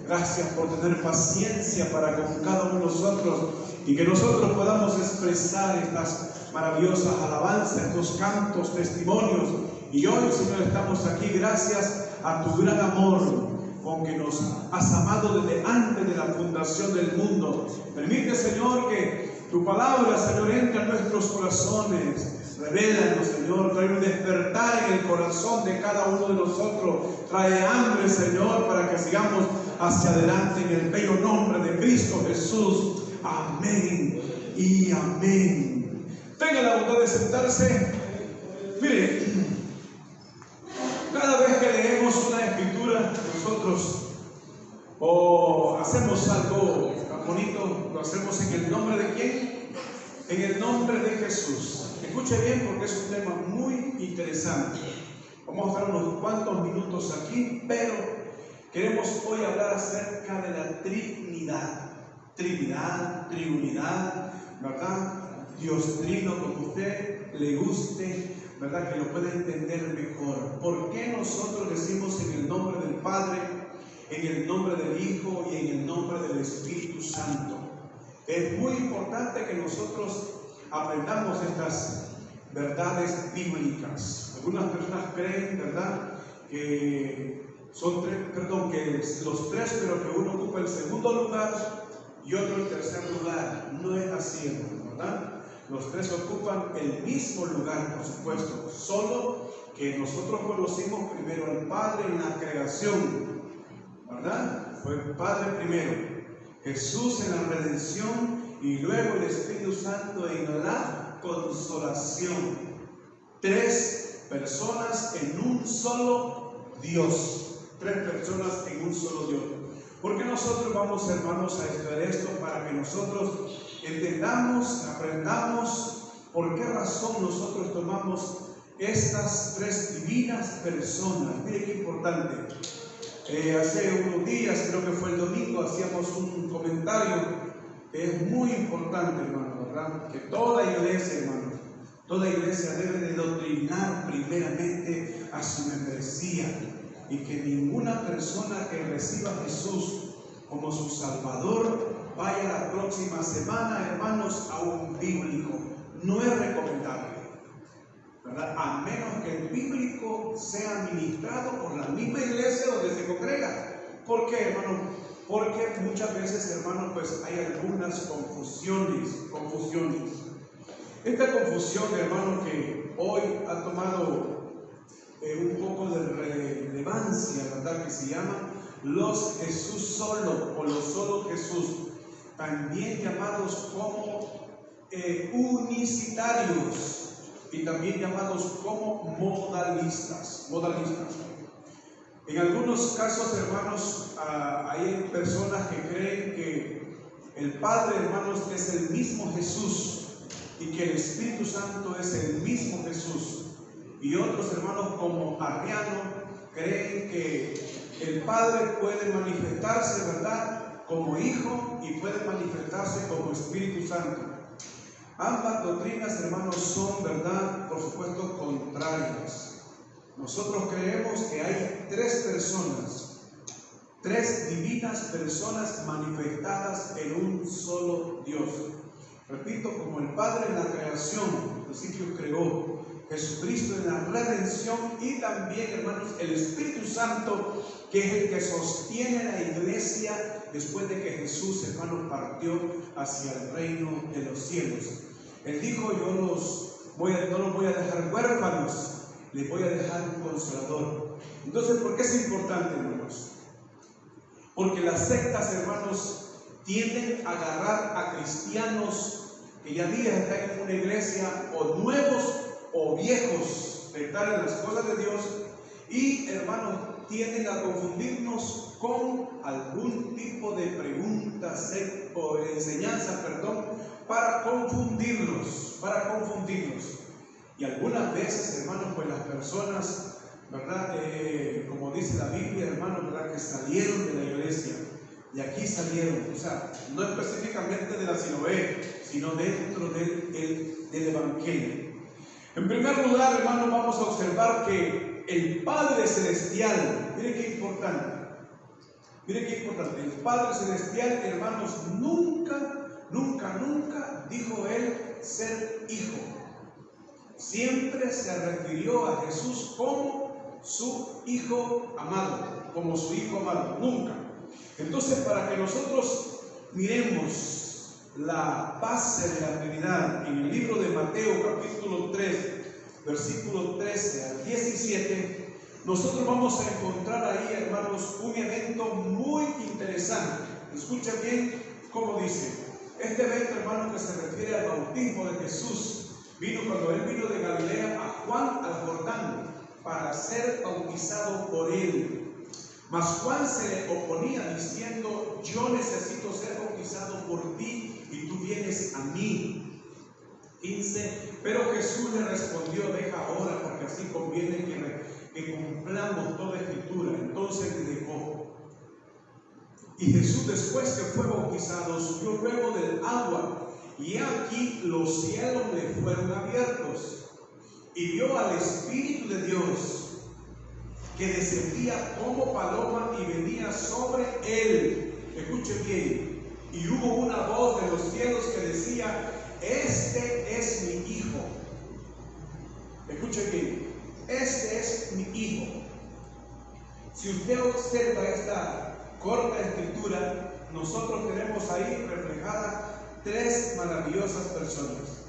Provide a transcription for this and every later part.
Gracias por tener paciencia para con cada uno de nosotros y que nosotros podamos expresar estas maravillosas alabanzas, estos cantos, testimonios. Y hoy, Señor, estamos aquí gracias a tu gran amor con que nos has amado desde antes de la fundación del mundo. Permite, Señor, que tu palabra, Señor, entre en nuestros corazones. Revélanos, Señor, trae un despertar en el corazón de cada uno de nosotros. Trae hambre, Señor, para que sigamos hacia adelante en el bello nombre de Cristo Jesús. Amén y amén. Tenga la bondad de sentarse. Mire, cada vez que leemos una escritura, nosotros o hacemos algo tan bonito, lo hacemos en el nombre de ¿quién? En el nombre de Jesús. Escuche bien porque es un tema muy interesante. Vamos a estar unos cuantos minutos aquí, pero queremos hoy hablar acerca de la Trinidad. Trinidad, triunidad, ¿verdad? Dios trino, como usted le guste, ¿verdad? Que lo pueda entender mejor. ¿Por qué nosotros decimos en el nombre del Padre, en el nombre del Hijo y en el nombre del Espíritu Santo? Es muy importante que nosotros aprendamos estas verdades bíblicas. Algunas personas creen, ¿verdad?, que son tres, que los tres, pero que uno ocupa el segundo lugar y otro el tercer lugar. No es así, hermano, ¿verdad? Los tres ocupan el mismo lugar, por supuesto, solo que nosotros conocimos primero al Padre en la creación, ¿verdad? Fue el Padre primero, Jesús en la redención y luego el Espíritu Santo en la consolación. Tres personas en un solo Dios. Tres personas en un solo Dios. ¿Por qué nosotros vamos, hermanos, a estudiar esto? Para que nosotros entendamos, aprendamos por qué razón nosotros tomamos estas tres divinas personas. Mire qué importante. Hace unos días, creo que fue el domingo, hacíamos un comentario. Es muy importante, hermano, ¿verdad? Que toda iglesia, hermano, toda iglesia debe de doctrinar primeramente a su membresía y que ninguna persona que reciba a Jesús como su Salvador vaya la próxima semana, hermanos, a un bíblico. No es recomendable, ¿verdad? A menos que el bíblico sea administrado por la misma iglesia donde se congrega. ¿Por qué, hermano? Porque muchas veces, hermanos, pues hay algunas confusiones. Esta confusión, hermano, que hoy ha tomado un poco de relevancia, ¿verdad? Que se llama los Jesús solo o los solo Jesús, también llamados como unicitarios y también llamados como modalistas. En algunos casos, hermanos, hay personas que creen que el Padre, hermanos, es el mismo Jesús y que el Espíritu Santo es el mismo Jesús. Y otros, hermanos, como Arriano, creen que el Padre puede manifestarse, ¿verdad?, como Hijo y puede manifestarse como Espíritu Santo. Ambas doctrinas, hermanos, son, ¿verdad?, por supuesto, contrarias. Nosotros creemos que hay tres personas, tres divinas personas manifestadas en un solo Dios. Repito, como el Padre en la creación, al principio creó, Jesucristo en la redención y también, hermanos, el Espíritu Santo, que es el que sostiene la iglesia después de que Jesús, hermanos, partió hacia el reino de los cielos. Él dijo: yo no los voy a dejar huérfanos, les voy a dejar un consolador. Entonces, ¿por qué es importante, hermanos? Porque las sectas, hermanos, tienden a agarrar a cristianos que ya días están en una iglesia, o nuevos o viejos, de estar en las cosas de Dios, y, hermanos, tienden a confundirnos con algún tipo de preguntas o enseñanza, para confundirlos. Y algunas veces, hermanos, pues las personas, ¿verdad? Como dice la Biblia, hermanos, ¿verdad?, que salieron de la iglesia. Y aquí salieron, o sea, no específicamente de la Sinoé, sino dentro del Evangelio. En primer lugar, hermanos, vamos a observar que el Padre Celestial, miren qué importante, Mire qué importante. El Padre Celestial, hermanos, nunca dijo él ser hijo. Siempre se refirió a Jesús como su hijo amado, como su hijo amado, nunca. Entonces, para que nosotros miremos la base de la Trinidad en el libro de Mateo, capítulo 3, versículos 13 al 17, nosotros vamos a encontrar ahí, hermanos, un evento muy interesante. Escuchen bien cómo dice. Este evento, hermano, que se refiere al bautismo de Jesús, vino cuando él vino de Galilea a Juan al Jordán para ser bautizado por él. Mas Juan se le oponía diciendo: yo necesito ser bautizado por ti y tú vienes a mí. 15. Pero Jesús le respondió: deja ahora, porque así conviene que cumplamos toda escritura. Entonces le dejó. Y Jesús, después que fue bautizado, subió luego del agua, y aquí los cielos le fueron abiertos, y vio al Espíritu de Dios que descendía como paloma y venía sobre él. Escuchen bien. Y hubo una voz de los cielos que decía: este es mi hijo. Escuchen bien. Este es mi hijo. Si usted observa esta corta escritura, nosotros tenemos ahí reflejadas tres maravillosas personas.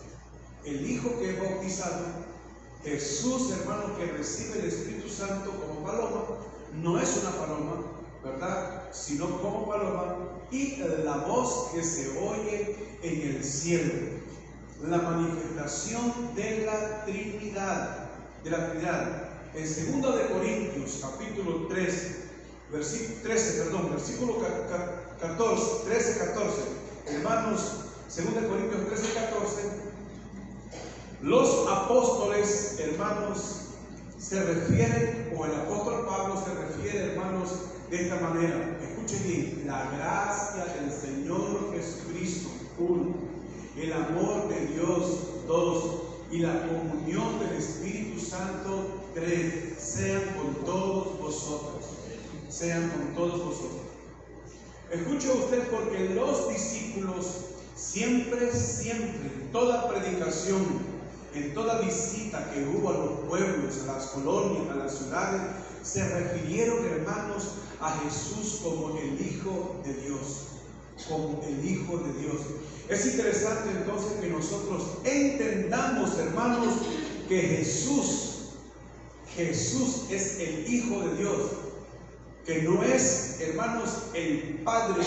El hijo que es bautizado, Jesús, hermano, que recibe el Espíritu Santo como paloma, no es una paloma, ¿verdad?, sino como paloma, y la voz que se oye en el cielo, la manifestación de la Trinidad, En 2 de Corintios, capítulo 3, versículo 13, 14, hermanos, 2 de Corintios 13, 14, los apóstoles, hermanos, se refieren, o el apóstol Pablo se refiere, hermanos, de esta manera. Escuchen bien: la gracia del Señor Jesucristo, 1, el amor de Dios, 2, y la comunión del Espíritu Santo, 3, sean con todos vosotros. Sean con todos vosotros. Escuche usted, porque los discípulos siempre, en toda predicación, en toda visita que hubo a los pueblos, a las colonias, a las ciudades, se refirieron, hermanos, a Jesús como el Hijo de Dios. Como el Hijo de Dios. Es interesante entonces que nosotros entendamos, hermanos, que Jesús es el Hijo de Dios. Que no es, hermanos, el Padre,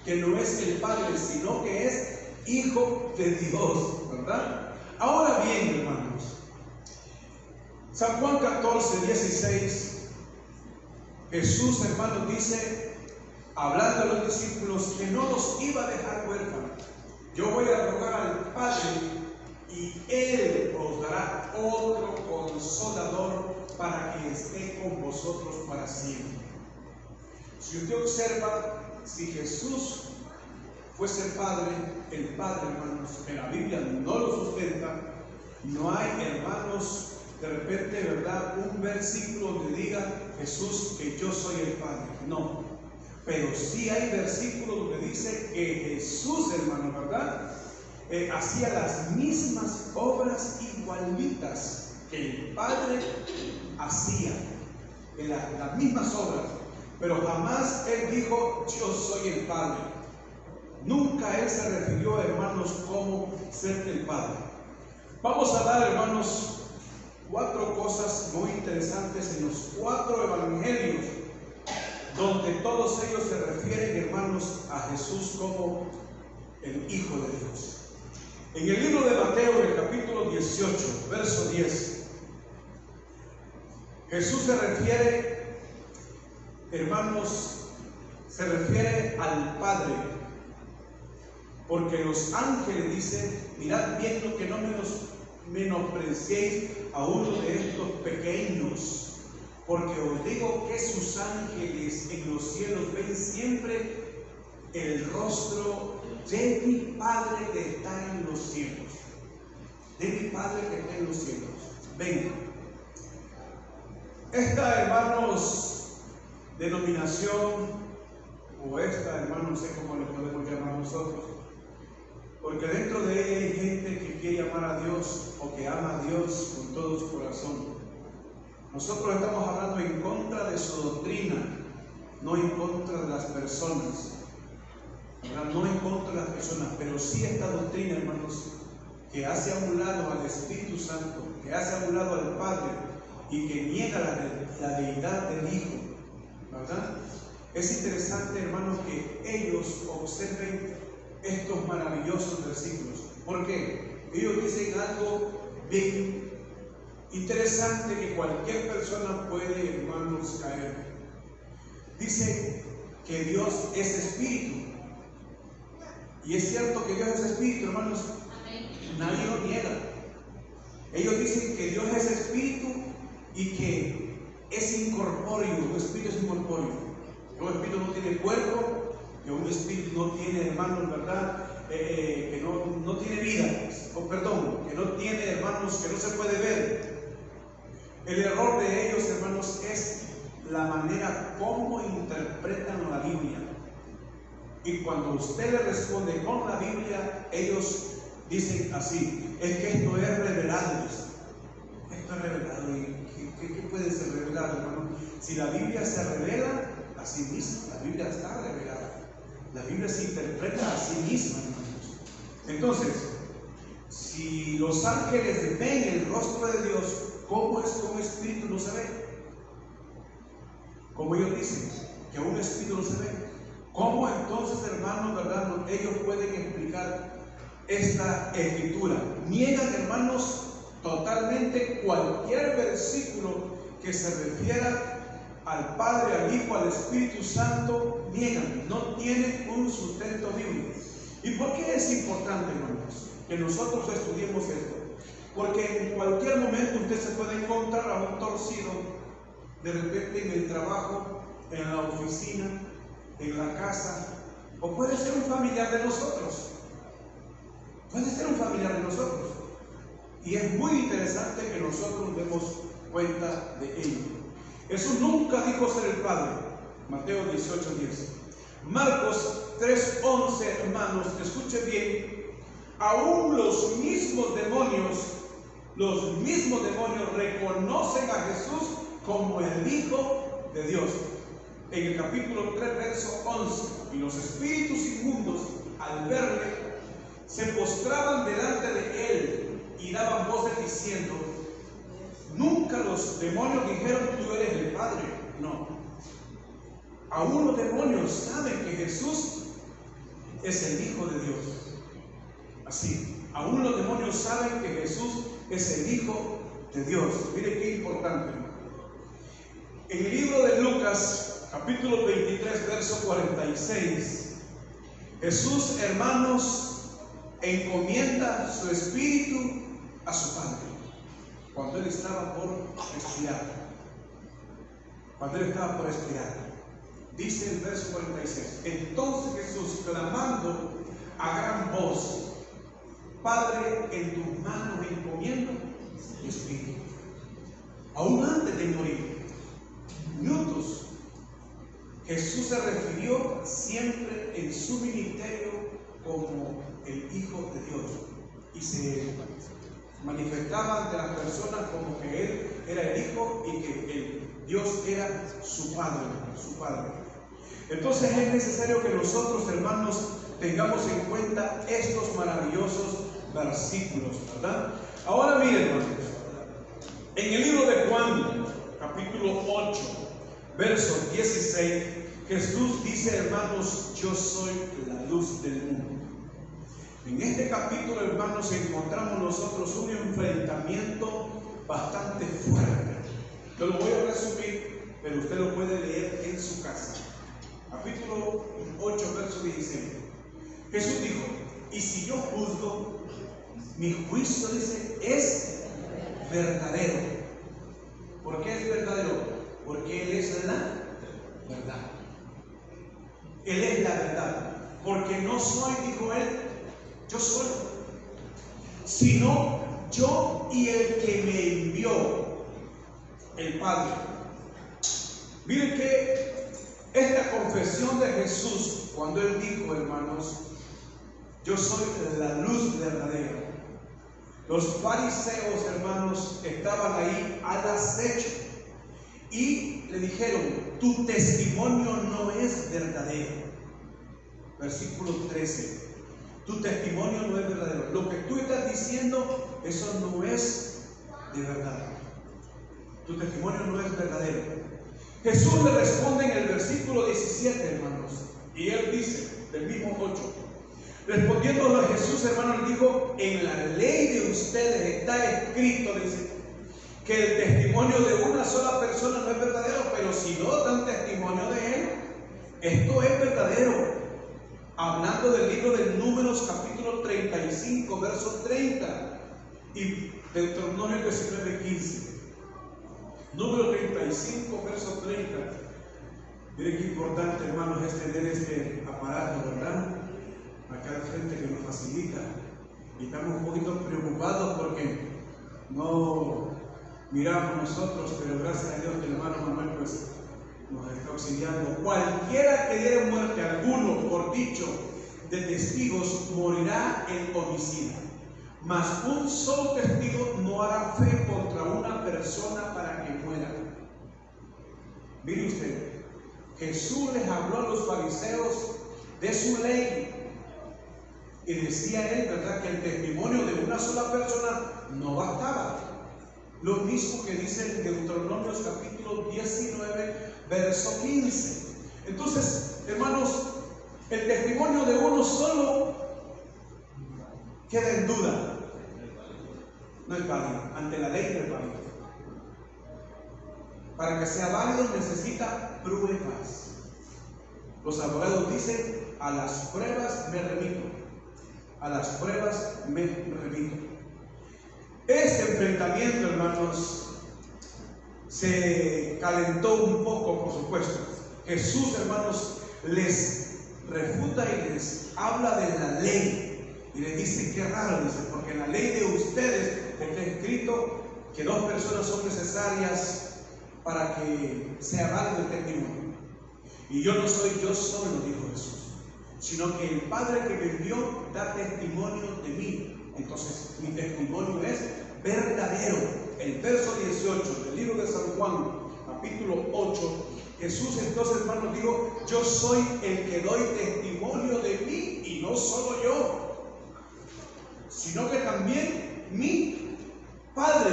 sino que es Hijo de Dios, ¿verdad? Ahora bien, hermanos, San Juan 14, 16, Jesús, hermanos, dice, hablando a los discípulos, que no los iba a dejar huérfanos. Yo voy a rogar al Padre y Él os dará otro consolador para que esté con vosotros para siempre. Si usted observa, si Jesús fuese el Padre, hermanos, en la Biblia no lo sustenta. No hay, hermanos, de repente, ¿verdad?, un versículo donde diga Jesús que yo soy el Padre. No. Pero sí hay versículos donde dice que Jesús, hermano, ¿verdad?, hacía las mismas obras igualitas que el Padre hacía, en las mismas obras. Pero jamás Él dijo, yo soy el Padre. Nunca Él se refirió, hermanos, como ser el Padre. Vamos a dar, hermanos, 4 cosas muy interesantes en los 4 evangelios, donde todos ellos se refieren, hermanos, a Jesús como el Hijo de Dios. En el libro de Mateo, en el capítulo 18, verso 10, Jesús se refiere, hermanos, se refiere al Padre, porque los ángeles dicen, mirad bien lo que no menospreciéis a uno de estos pequeños, porque os digo que sus ángeles en los cielos ven siempre el rostro de mi Padre que está en los cielos. De mi Padre que está en los cielos. Ven. Esta, hermanos, denominación o esta, hermano, no sé cómo le podemos llamar nosotros, porque dentro de ella hay gente que quiere llamar a Dios o que ama a Dios con todo su corazón. Nosotros estamos hablando en contra de su doctrina, no en contra de las personas, ¿verdad? No en contra de las personas, pero sí esta doctrina, hermanos, que hace a un lado al Espíritu Santo, que hace a un lado al Padre y que niega la deidad del Hijo, ¿verdad? Es interesante, hermanos, que ellos observen estos maravillosos versículos. ¿Por qué? Ellos dicen algo bien interesante que cualquier persona puede, hermanos, caer. Dicen que Dios es espíritu. Y es cierto que Dios es espíritu, hermanos. Nadie lo niega. Ellos dicen que Dios es espíritu y que es incorpóreo. Un espíritu es incorpóreo. Un espíritu no tiene cuerpo, que un espíritu no tiene, hermanos, ¿verdad? Que no tiene vida, que no tiene, hermanos, que no se puede ver. El error de ellos, hermanos, es la manera como interpretan la Biblia. Y cuando usted le responde con la Biblia, ellos dicen así: es que esto es revelado. Esto es revelado. ¿Y qué puede ser revelado, hermano? Si la Biblia se revela a sí misma, la Biblia está revelada. La Biblia se interpreta a sí misma, hermanos. Entonces, si los ángeles ven el rostro de Dios, ¿cómo es que un espíritu no se ve? Como ellos dicen, que un espíritu no se ve. ¿Cómo entonces, hermanos, verdad, ellos pueden explicar esta escritura? Niegan, hermanos, totalmente cualquier versículo que se refiera al Padre, al Hijo, al Espíritu Santo. Niegan, no tienen un sustento bíblico. ¿Y por qué es importante, hermanos, que nosotros estudiemos esto? Porque en cualquier momento usted se puede encontrar a un torcido, de repente en el trabajo, en la oficina, en la casa, o puede ser un familiar de nosotros. Puede ser un familiar de nosotros. Y es muy interesante que nosotros nos demos cuenta de ello. Jesús nunca dijo ser el Padre. Mateo 18:10. Marcos 3:11, hermanos, escuche bien. Aún los mismos demonios reconocen a Jesús como el Hijo de Dios. En el capítulo 3, verso 11, y los espíritus inmundos, al verle, se postraban delante de él y daban voces diciendo: nunca los demonios dijeron tú eres el Padre. No. Aún los demonios saben que Jesús es el Hijo de Dios. Así, aún los demonios saben que Jesús es el Hijo de Dios. Mire qué importante. En el libro de Lucas, capítulo 23, verso 46, Jesús, hermanos, encomienda su espíritu a su Padre cuando él estaba por expirar. Dice el verso 46: entonces Jesús, clamando a gran voz: Padre, en tus manos encomiendo mi espíritu. Aún antes de morir, minutos, Jesús se refirió siempre en su ministerio como el Hijo de Dios y se manifestaba ante las personas como que Él era el Hijo y que Dios era su Padre. Entonces es necesario que nosotros, hermanos, tengamos en cuenta estos maravillosos versículos, ¿verdad? Ahora miren, hermanos, en el libro de Juan, capítulo 8, verso 16, Jesús dice, hermanos: yo soy la luz del mundo. En este capítulo, hermanos, encontramos nosotros un enfrentamiento bastante fuerte. Yo lo voy a resumir, pero usted lo puede leer en su casa. Capítulo 8, verso 16. Jesús dijo: y si yo juzgo, mi juicio, dice, es verdadero. ¿Por qué es verdadero? Porque Él es la verdad. Él es la verdad. Porque no soy, dijo Él, yo soy, sino yo y el que me envió, el Padre. Miren que esta confesión de Jesús, cuando Él dijo, hermanos, yo soy la luz verdadera. Los fariseos, hermanos, estaban ahí al acecho y le dijeron, tu testimonio no es verdadero. Versículo 13. Tu testimonio no es verdadero. Lo que tú estás diciendo, eso no es de verdad. Tu testimonio no es verdadero. Jesús le responde en el versículo 17, hermanos, y Él dice, del mismo 8, respondiendo a Jesús, hermano, le dijo, en la ley de ustedes está escrito, dice, que el testimonio de una sola persona no es verdadero, pero si no dan testimonio de Él, esto es verdadero. Hablando del libro de Números, capítulo 35, verso 30, y Deuteronomio 19, 15. Número 35, verso 30. Miren qué importante, hermanos, es tener este aparato, ¿verdad? Acá al frente que nos facilita. Y estamos un poquito preocupados porque no miramos nosotros, pero gracias a Dios que el hermano Manuel pues nos está auxiliando. Cualquiera que diera muerte a alguno por dicho de testigos morirá en homicidio. Mas un solo testigo no hará fe contra una persona para que muera. Mire usted, Jesús les habló a los fariseos de su ley y decía él, ¿verdad?, que el testimonio de una sola persona no bastaba. Lo mismo que dice en Deuteronomio capítulo 19, verso 15. Entonces, hermanos, el testimonio de uno solo queda en duda. No es válido, ante la ley no es válido. Para que sea válido necesita pruebas. Los abogados dicen, a las pruebas me remito. A las pruebas me remito. Este enfrentamiento, hermanos, se calentó un poco, por supuesto. Jesús, hermanos, les refuta y les habla de la ley. Y les dice, qué raro, dice, porque en la ley de ustedes está escrito que 2 personas son necesarias para que sea válido el testimonio. Y yo no soy yo solo, dijo Jesús, sino que el Padre que me envió da testimonio de mí. Entonces, mi testimonio es verdadero. El verso 18 del libro de San Juan, capítulo 8, Jesús entonces, hermanos, dijo, yo soy el que doy testimonio de mí, y no solo yo, sino que también mi Padre,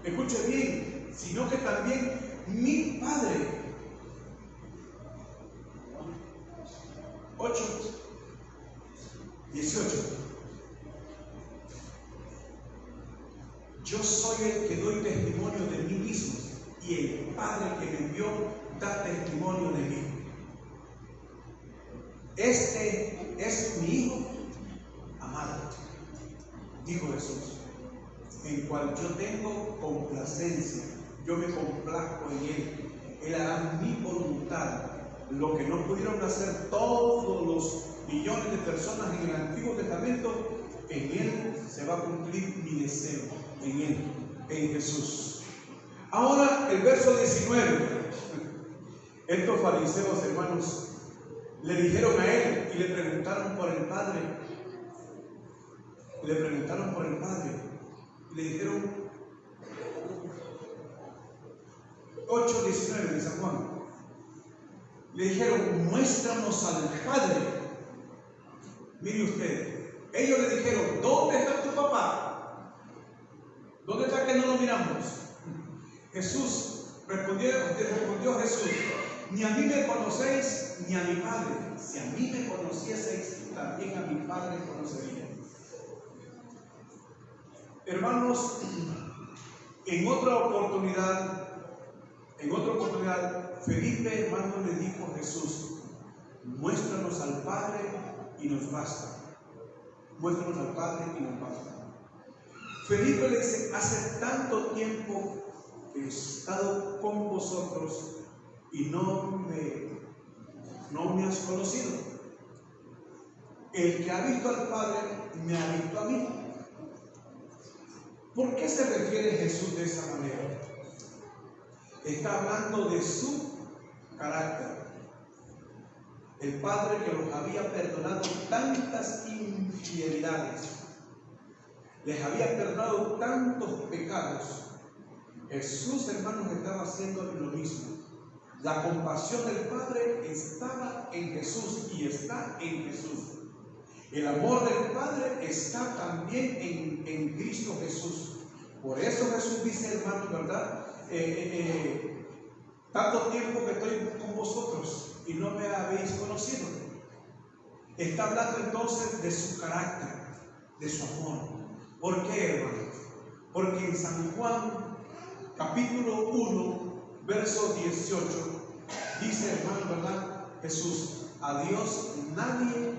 escuche bien, sino que también mi Padre. 8, 18. Yo soy el que doy testimonio de mí mismo, y el Padre que me envió da testimonio de mí. Este es mi Hijo amado, dijo Jesús, en cual yo tengo complacencia. Yo me complazco en Él. Él hará mi voluntad. Lo que no pudieron hacer todos los millones de personas en el Antiguo Testamento, en Él se va a cumplir mi deseo. En Él, en Jesús. Ahora el verso 19. Estos fariseos, hermanos, le dijeron a Él y le preguntaron por el Padre. Le preguntaron por el Padre. Le dijeron, 8:19 de San Juan. Le dijeron, muéstranos al Padre. Mire usted, ellos le dijeron, ¿dónde está tu papá? ¿Dónde está que no lo miramos? Jesús respondió Jesús, ni a mí me conocéis, ni a mi Padre. Si a mí me conocieseis, también a mi Padre conoceríais. Hermanos, en otra oportunidad, Felipe, hermano, le dijo a Jesús, muéstranos al Padre y nos basta. Muéstranos al Padre y nos basta. Felipe le dice, hace tanto tiempo que he estado con vosotros y no me has conocido. El que ha visto al Padre me ha visto a mí. ¿Por qué se refiere Jesús de esa manera? Está hablando de su carácter. El Padre que los había perdonado tantas infidelidades, les había perdonado tantos pecados. Jesús, hermanos, estaba haciendo lo mismo. La compasión del Padre estaba en Jesús y está en Jesús. El amor del Padre está también en Cristo Jesús. Por eso Jesús dice, hermanos, ¿verdad? Tanto tiempo que estoy con vosotros y no me habéis conocido. Está hablando entonces de su carácter, de su amor. ¿Por qué, hermanos? Porque en San Juan, capítulo 1, verso 18, dice, hermano, ¿verdad? Jesús, a Dios nadie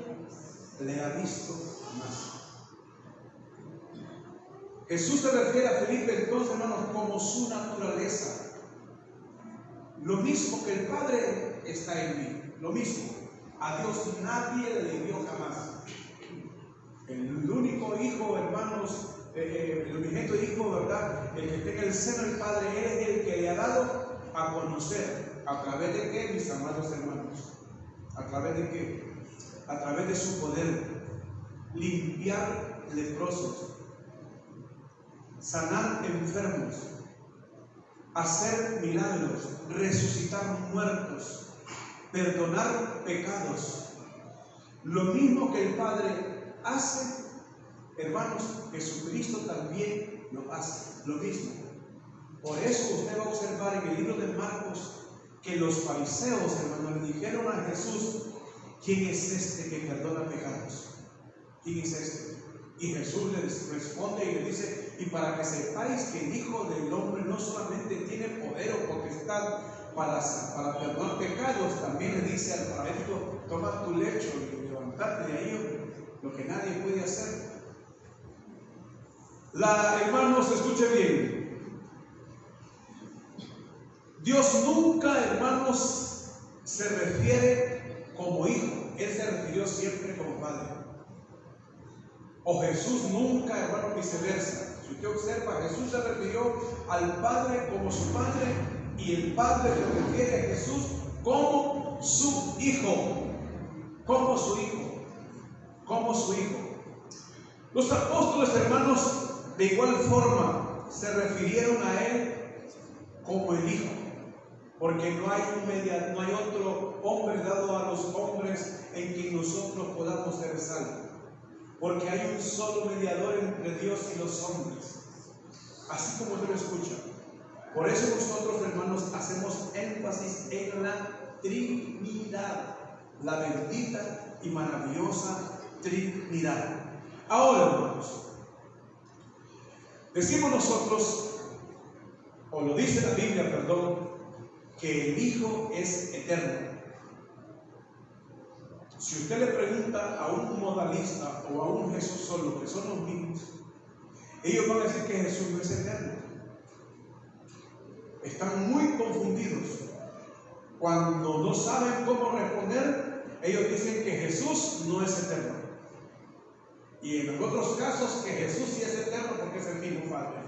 le ha visto más. Jesús se refiere a Felipe entonces, hermanos, como su naturaleza. Lo mismo que el Padre está en mí, lo mismo. A Dios nadie le dio jamás. El único hijo, hermanos, el unigénito hijo, ¿verdad? El que tenga el seno del Padre, Él es el que le ha dado a conocer. ¿A través de qué, mis amados hermanos? ¿A través de qué? A través de su poder. Limpiar leprosos, sanar enfermos, hacer milagros, resucitar muertos, perdonar pecados. Lo mismo que el Padre hace, hermanos, Jesucristo también lo hace, lo mismo. Por eso usted va a observar en el libro de Marcos que los fariseos, hermanos, le dijeron a Jesús, ¿quién es este que perdona pecados? ¿Quién es este? Y Jesús les responde y le dice, y para que sepáis que el Hijo del Hombre no solamente tiene poder o potestad para perdonar pecados, también le dice al paralítico, toma tu lecho y levantarte de ahí, lo que nadie puede hacer. Hermanos, escuche bien. Dios nunca, hermanos, se refiere como hijo. Él se refirió siempre como padre. O Jesús nunca, hermano, viceversa. Si usted observa, Jesús se refirió al Padre como su Padre y el Padre se refiere a Jesús como su Hijo. Como su Hijo. Como su Hijo. Los apóstoles, hermanos, de igual forma se refirieron a Él como el Hijo. Porque no hay otro hombre dado a los hombres en quien nosotros podamos ser salvos. Porque hay un solo mediador entre Dios y los hombres, así como usted lo escucha. Por eso nosotros, hermanos, hacemos énfasis en la Trinidad, la bendita y maravillosa Trinidad. Ahora, hermanos, decimos nosotros, o lo dice la Biblia, perdón, que el Hijo es eterno. Si usted le pregunta a un modalista o a un Jesús solo, que son los mismos, ellos van a decir que Jesús no es eterno. Están muy confundidos. Cuando no saben cómo responder, ellos dicen que Jesús no es eterno. Y en otros casos que Jesús sí es eterno porque es el mismo Padre.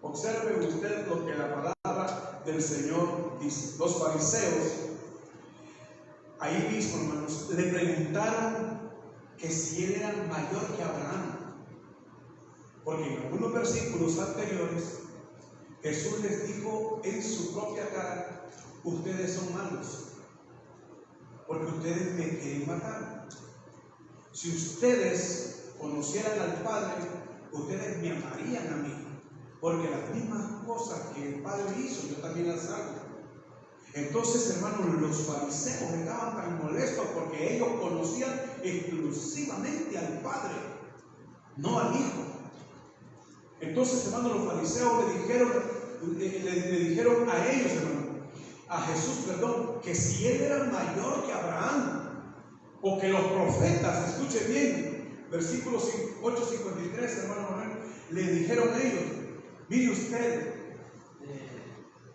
Observe usted lo que la palabra del Señor dice. Los fariseos, ahí mismo, hermanos, le preguntaron que si él era mayor que Abraham. Porque en algunos versículos anteriores, Jesús les dijo en su propia cara, ustedes son malos, porque ustedes me quieren matar. Si ustedes conocieran al Padre, ustedes me amarían a mí, porque las mismas cosas que el Padre hizo, yo también las hago. Entonces, hermanos, los fariseos estaban tan molestos porque ellos conocían exclusivamente al Padre, no al Hijo. Entonces, hermanos, los fariseos le dijeron a ellos, hermanos, a Jesús, perdón, que si él era mayor que Abraham o que los profetas, escuche bien, versículo 8:53, hermano, le dijeron a ellos, mire usted,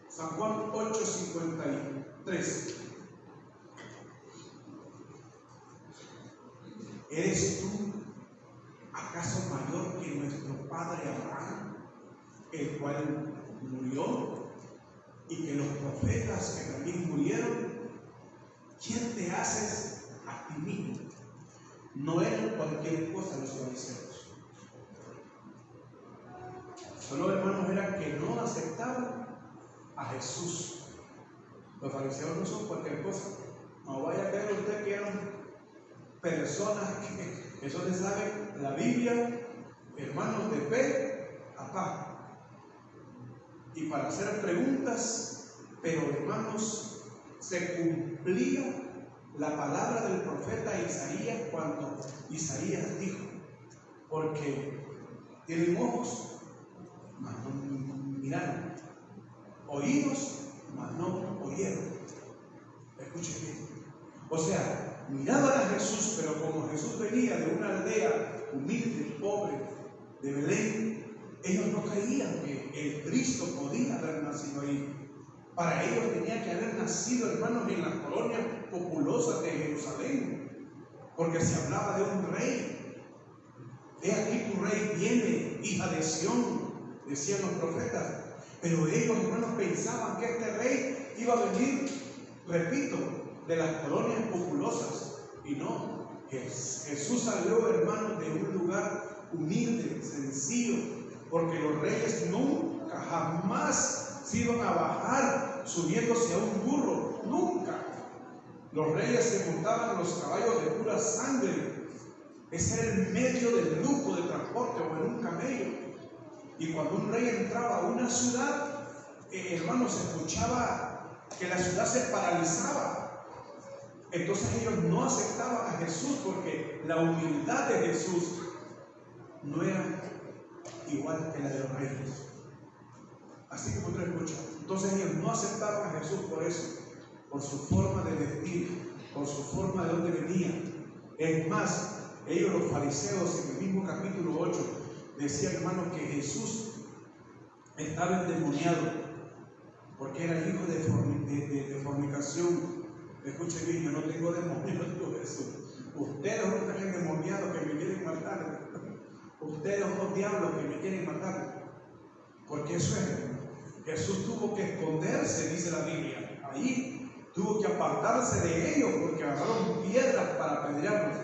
San Juan 8:53. ¿Eres tú acaso mayor que nuestro padre Abraham, el cual murió, y que los profetas que también murieron? ¿quién te haces a ti mismo? No eran cualquier cosa los fariseos. Solo, hermanos, era que no aceptaban a Jesús. Los fariseos no son cualquier cosa. No vaya a creer usted que eran personas que eso le saben la Biblia, hermanos de fe a pa. Y para hacer preguntas, pero hermanos, se cumplía la palabra del profeta Isaías cuando Isaías dijo, porque tienen ojos, mas no miraron, oídos, mas no oyeron. Escuchen bien. O sea, miraban a Jesús, pero como Jesús venía de una aldea humilde, pobre, de Belén, ellos no creían que el Cristo podía haber nacido ahí. Para ellos tenía que haber nacido, hermanos, en las colonias populosas de Jerusalén, porque se hablaba de un rey. He aquí tu rey viene, hija de Sión, decían los profetas. Pero ellos, hermanos, pensaban que este rey iba a venir, repito, de las colonias populosas. Y no, Jesús salió, hermanos, de un lugar humilde, sencillo, porque los reyes nunca, jamás se iban a bajar subiéndose a un burro, nunca. Los reyes se montaban los caballos de pura sangre. Ese era el medio del lujo de transporte, o en un camello. Y cuando un rey entraba a una ciudad, hermanos, se escuchaba que la ciudad se paralizaba. Entonces ellos no aceptaban a Jesús porque la humildad de Jesús no era igual que la de los reyes. Así como usted escucha. Entonces ellos no aceptaban a Jesús por eso, por su forma de vestir, por su forma de dónde venía. Es más, ellos, los fariseos, en el mismo capítulo 8, decían, hermanos, que Jesús estaba endemoniado porque era hijo de fornicación. Escuchen bien, yo no tengo demonio, dijo Jesús. Ustedes son unos endemoniados que me quieren matar. Ustedes son unos diablos que me quieren matar. Porque eso es. Jesús tuvo que esconderse, dice la Biblia. Ahí tuvo que apartarse de ellos porque agarraron piedras para apedrearlos.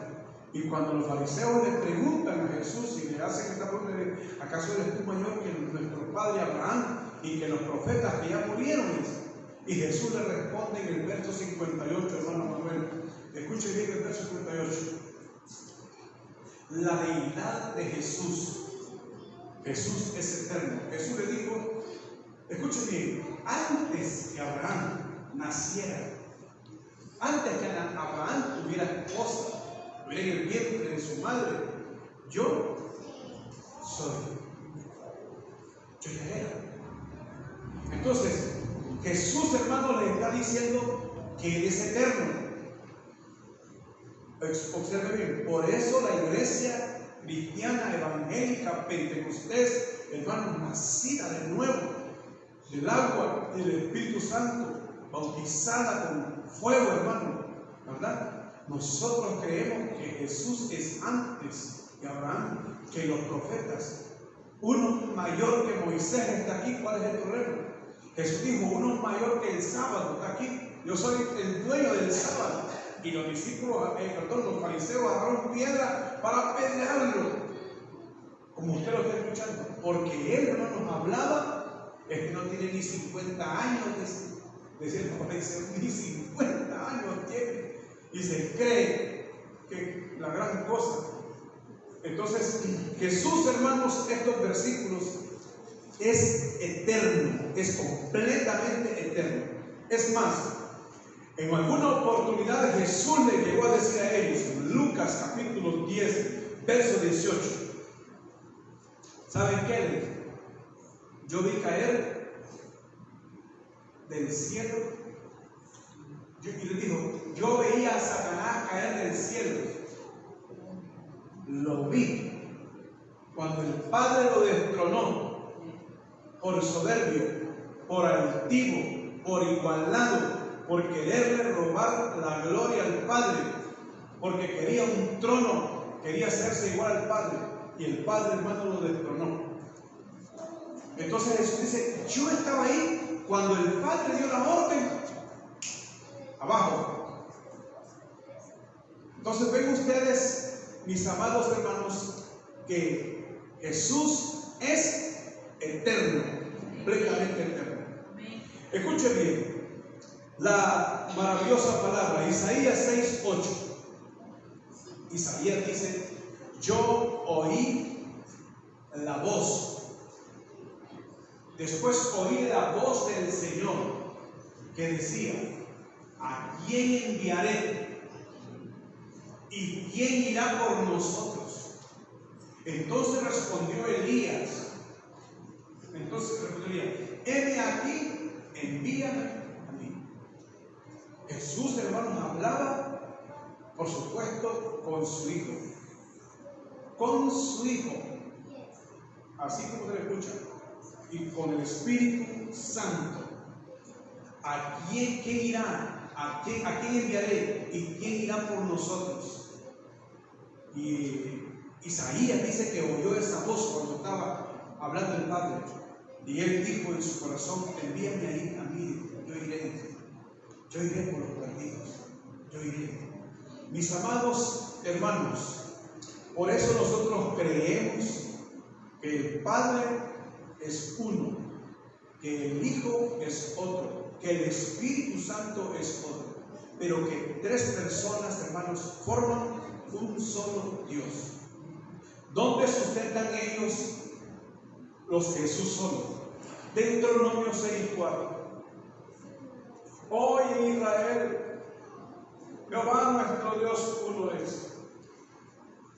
Y cuando los fariseos le preguntan a Jesús y le hacen esta pregunta, ¿acaso eres tú mayor que nuestro padre Abraham y que los profetas que ya murieron? Y Jesús le responde en el verso 58, hermano Manuel. Escuche bien el verso 58. La deidad de Jesús. Jesús es eterno. Jesús le dijo, escuche bien, antes que Abraham naciera, antes que Abraham tuviera esposa, en el vientre de su madre, yo soy. Yo ya era. Entonces, Jesús, hermano, le está diciendo que Él es eterno. Observe bien, por eso la iglesia cristiana, evangélica, pentecostés, hermano, nacida de nuevo, del agua y del Espíritu Santo, bautizada con fuego, hermano, ¿verdad? Nosotros creemos que Jesús es antes que Abraham, que los profetas. Uno mayor que Moisés está aquí. ¿Cuál es el problema? Jesús dijo, uno mayor que el sábado está aquí. Yo soy el dueño del sábado. Y los discípulos, los fariseos agarraron piedra para apedrearlo. Como usted lo está escuchando. Porque él, hermanos, hablaba, es que no tiene ni 50 años, decía el fariseo, ni 50 años tiene. Y se cree que la gran cosa. Entonces, Jesús, hermanos, estos versículos es eterno, es completamente eterno. Es más, en alguna oportunidad Jesús le llegó a decir a ellos, en Lucas capítulo 10, verso 18, ¿saben qué? Yo vi caer del cielo. Y les dijo, yo veía a Satanás caer del cielo. Lo vi cuando el Padre lo destronó por soberbio, por altivo, por igualado, por quererle robar la gloria al Padre, porque quería un trono, quería hacerse igual al Padre, y el Padre, hermano, lo destronó. Entonces Jesús dice, yo estaba ahí cuando el Padre dio la orden. Abajo, Entonces ven ustedes, mis amados hermanos, que Jesús es eterno, completamente eterno. Escuche bien la maravillosa palabra, Isaías 6:8. Isaías dice: yo oí la voz. Después oí la voz del Señor que decía: ¿a quién enviaré? ¿Y quién irá por nosotros? Entonces respondió Elías. Heme aquí, envíame a mí. Jesús, hermanos, hablaba, por supuesto, con su Hijo. Con su Hijo. Así como se le escucha. Y con el Espíritu Santo. ¿A quién irá? ¿A quién enviaré? ¿Y quién irá por nosotros? Y Isaías dice que oyó esa voz cuando estaba hablando el Padre. Y él dijo en su corazón: envíame ahí a mí, yo iré por los perdidos, yo iré. Mis amados hermanos, por eso nosotros creemos que el Padre es uno, que el Hijo es otro, que el Espíritu Santo es otro, pero que tres personas, hermanos, forman un solo Dios. ¿Dónde sustentan ellos los Jesús solo? Deuteronomio 6:4. Oye Israel, Jehová nuestro Dios uno es.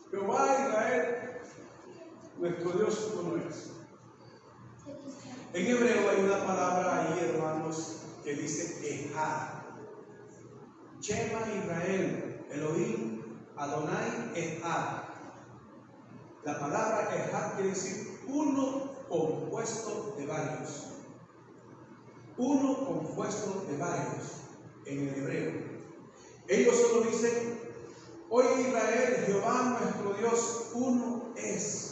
Jehová Israel, nuestro Dios uno es. En hebreo hay una palabra ahí, hermanos, que dice Ejad. Shema Israel, Elohim, Adonai, Ejad. La palabra Ejad quiere decir uno compuesto de varios. Uno compuesto de varios en el hebreo. Ellos solo dicen: oye Israel, Jehová nuestro Dios uno es.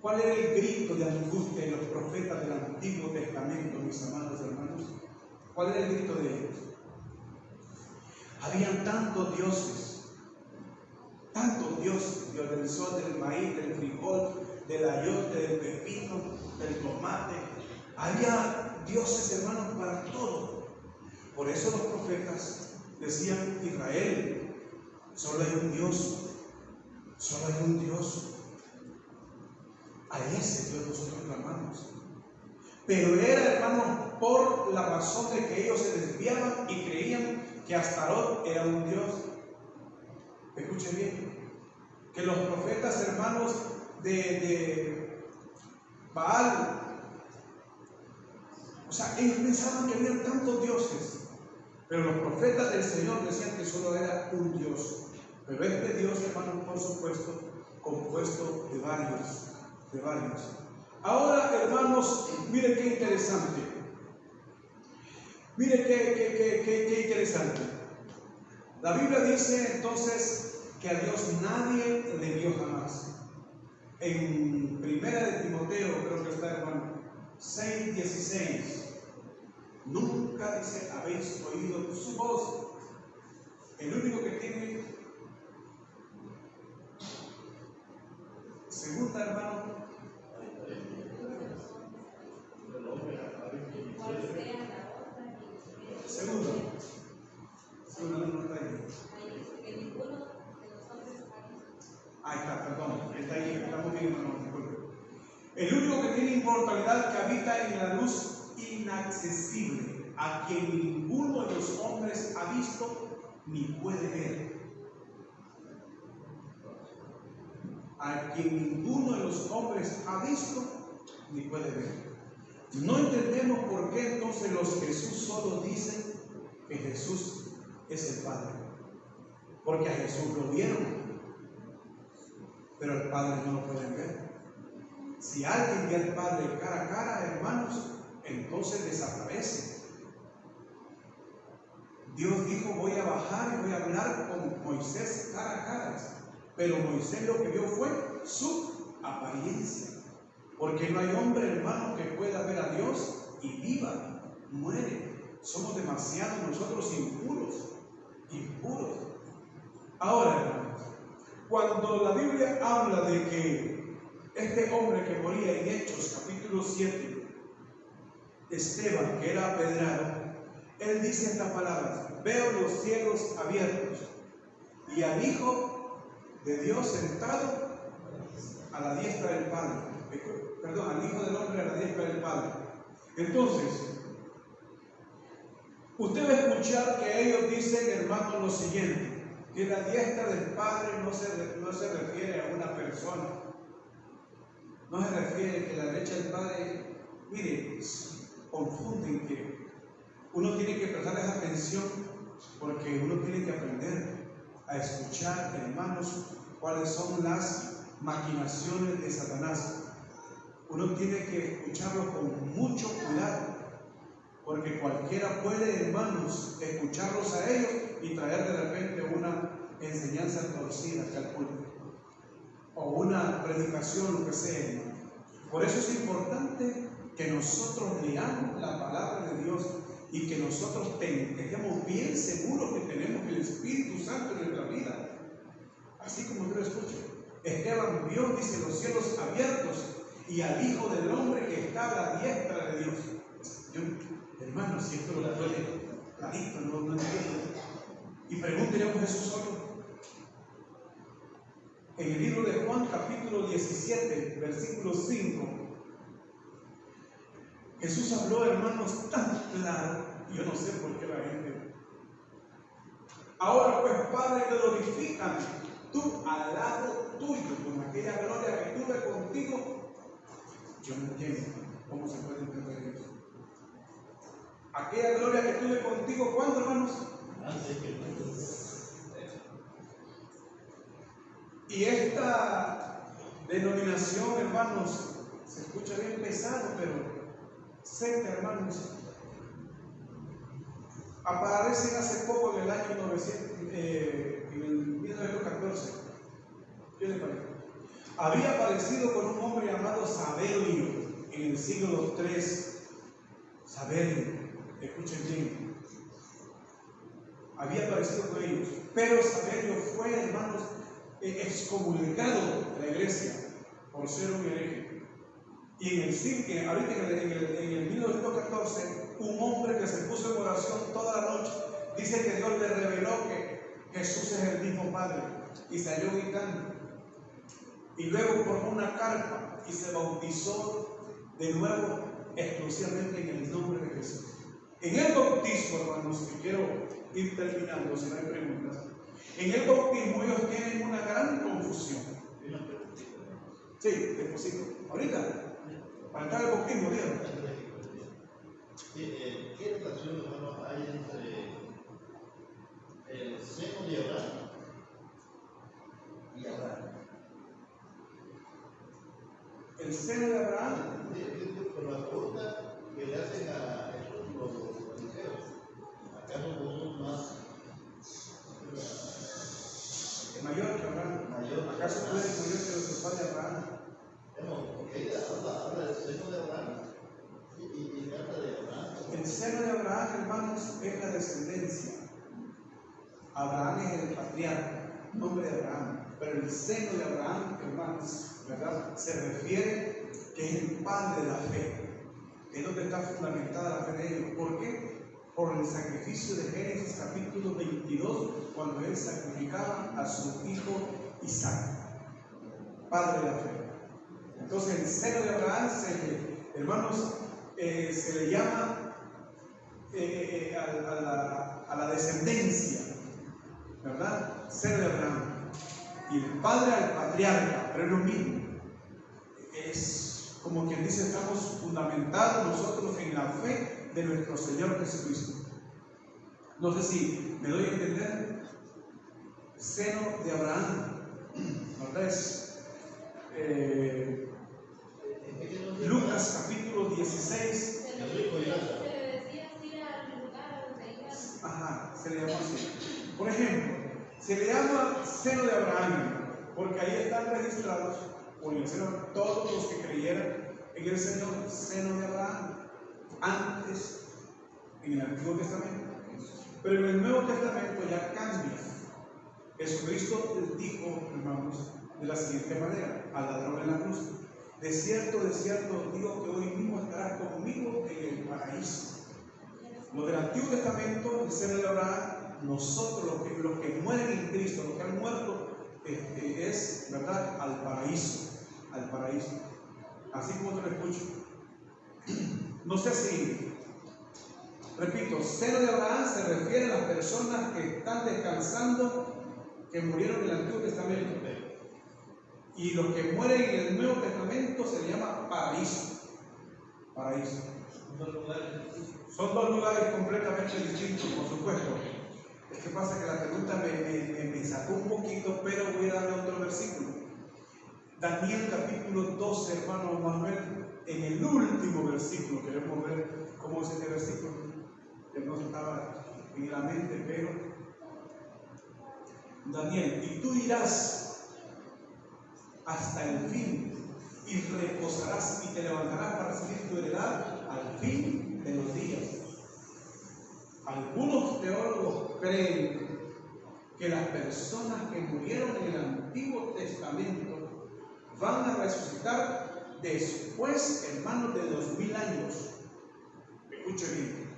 ¿Cuál era el grito de angustia de los profetas del Antiguo Testamento, mis amados hermanos? ¿Cuál era el grito de ellos? Habían tantos dioses. Tantos dioses: Dios del sol, del maíz, del frijol, del ayote, del pepino, del tomate. Había dioses, hermanos, para todo. Por eso los profetas decían: Israel, solo hay un Dios, solo hay un Dios. A ese Dios nosotros clamamos. Pero era, hermanos, por la razón de que ellos se desviaban y creían que Astarot era un Dios. Escuchen bien, que los profetas, hermanos, de Baal, o sea, ellos pensaban que había tantos dioses, pero los profetas del Señor decían que solo era un Dios. Pero este Dios, hermanos, por supuesto, compuesto de varios. Ahora, hermanos, miren qué interesante. Miren qué interesante. La Biblia dice entonces que a Dios nadie le vio jamás. En Primera de Timoteo, creo que está, hermano, 6:16. Nunca dice habéis oído su voz. El único que tiene segunda, hermano. Segundo, no está ahí. Ahí está, perdón, está ahí, estamos bien, hermano, disculpe. El único que tiene inmortalidad, que habita en la luz inaccesible, a quien ninguno de los hombres ha visto ni puede ver. A quien ninguno de los hombres ha visto ni puede ver. No entendemos por qué entonces los Jesús solo dicen que Jesús es el Padre. Porque a Jesús lo vieron, pero al Padre no lo pueden ver. Si alguien ve al Padre cara a cara, hermanos, entonces desaparece. Dios dijo: voy a bajar y voy a hablar con Moisés cara a cara. Pero Moisés lo que vio fue su apariencia. Porque no hay hombre, hermano, que pueda ver a Dios y viva, muere. Somos demasiado nosotros impuros. Ahora, hermanos, cuando la Biblia habla de que este hombre que moría en Hechos capítulo 7, Esteban, que era apedrado, él dice estas palabras: veo los cielos abiertos y al Hijo de Dios sentado a la diestra del Padre. Perdón, al Hijo del Hombre a la diestra del Padre. Entonces, usted va a escuchar que ellos dicen, hermanos, lo siguiente: que la diestra del Padre no se refiere a una persona, no se refiere que la derecha del Padre, mire, confunden, que uno tiene que prestarles atención, porque uno tiene que aprender a escuchar, hermanos, cuáles son las maquinaciones de Satanás. Uno tiene que escucharlo con mucho cuidado, porque cualquiera puede, hermanos, escucharlos a ellos y traer de repente una enseñanza torcida que al púlpito, o una predicación, lo que sea, hermano. Por eso es importante que nosotros leamos la palabra de Dios y que nosotros estemos bien seguros que tenemos el Espíritu Santo en nuestra vida. Así como usted lo escucha, Esteban vio, dice, los cielos abiertos y al Hijo del Hombre que está a la diestra de Dios. Hermano, si esto lo duele clarito, no entiendo. Y pregúntele a Jesús solo. En el libro de Juan, capítulo 17, versículo 5, Jesús habló, hermanos, tan claro, y yo no sé por qué la gente. Ahora pues, Padre, glorifícame tú al lado tuyo, con aquella gloria que tuve contigo. Yo no entiendo cómo se puede entender eso. Aquella gloria que tuve contigo, ¿cuándo, hermanos? Y esta denominación, hermanos, se escucha bien pesado, pero secta, hermanos, aparecen hace poco en el año 1914. ¿Qué le parece? Había aparecido con un hombre llamado Savelio en el siglo III. Savelio, escuchen bien. Había aparecido con ellos, pero Savelio fue, hermanos, excomulgado de la iglesia por ser un hereje. Y en el siglo, ahorita en el 1914, un hombre que se puso en oración toda la noche, dice que Dios le reveló que Jesús es el mismo Padre, y salió gritando. Y luego formó una carpa y se bautizó de nuevo exclusivamente en el nombre de Jesús. En el bautismo, hermanos, que quiero ir terminando, si no hay preguntas, en el bautismo ellos tienen una gran confusión. Sí, deposito. Ahorita, para entrar al bautismo, dígame. ¿Qué relación, hermano, hay entre el seno de Abraham y Abraham? El seno de Abraham. Por la pregunta que le hacen a Jesús los fariseos, ¿acaso vosotros más mayor que Abraham? ¿Acaso tú eres mayor que los padres de Abraham? No, porque ella habla del seno de Abraham y habla de Abraham. El seno de Abraham, hermanos, es la descendencia. Abraham es el patriarca, nombre de Abraham. Pero el seno de Abraham, hermanos, ¿verdad?, se refiere que es el padre de la fe. Es donde está fundamentada la fe de ellos. ¿Por qué? Por el sacrificio de Génesis capítulo 22, cuando él sacrificaba a su hijo Isaac, padre de la fe. Entonces el seno de Abraham, hermanos, se le llama a la descendencia, ¿verdad? Seno de Abraham. Y el padre al patriarca, pero es lo mismo. Es como quien dice, estamos fundamentados nosotros en la fe de nuestro Señor Jesucristo. No sé si me doy a entender. Seno de Abraham, ¿verdad? Es Lucas capítulo 16. Ajá, se le llama así. Por ejemplo, se le llama seno de Abraham porque ahí están registrados por el seno todos los que creyeran en el seno de Abraham antes en el Antiguo Testamento. Pero en el Nuevo Testamento ya cambia. Jesucristo dijo, hermanos, de la siguiente manera al ladrón en la cruz: de cierto os digo que hoy mismo estarás conmigo en el paraíso. Los del Antiguo Testamento, el seno de Abraham, nosotros los que mueren en Cristo, los que han muerto, es, ¿verdad?, al paraíso, al paraíso. Así como te lo escucho. No sé si, repito, seno de Abraham se refiere a las personas que están descansando, que murieron en el Antiguo Testamento. Y los que mueren en el Nuevo Testamento se le llama paraíso. Paraíso. Son dos lugares completamente distintos, por supuesto. Es que pasa que la pregunta me sacó un poquito, pero voy a darle otro versículo. Daniel capítulo 12, hermano Manuel, en el último versículo, queremos ver cómo es este versículo, que no estaba en la mente, pero Daniel: y tú irás hasta el fin y reposarás y te levantarás para recibir tu heredad al fin de los días. Algunos teólogos creen que las personas que murieron en el Antiguo Testamento van a resucitar después, hermanos, de 2000 años. Escuche bien.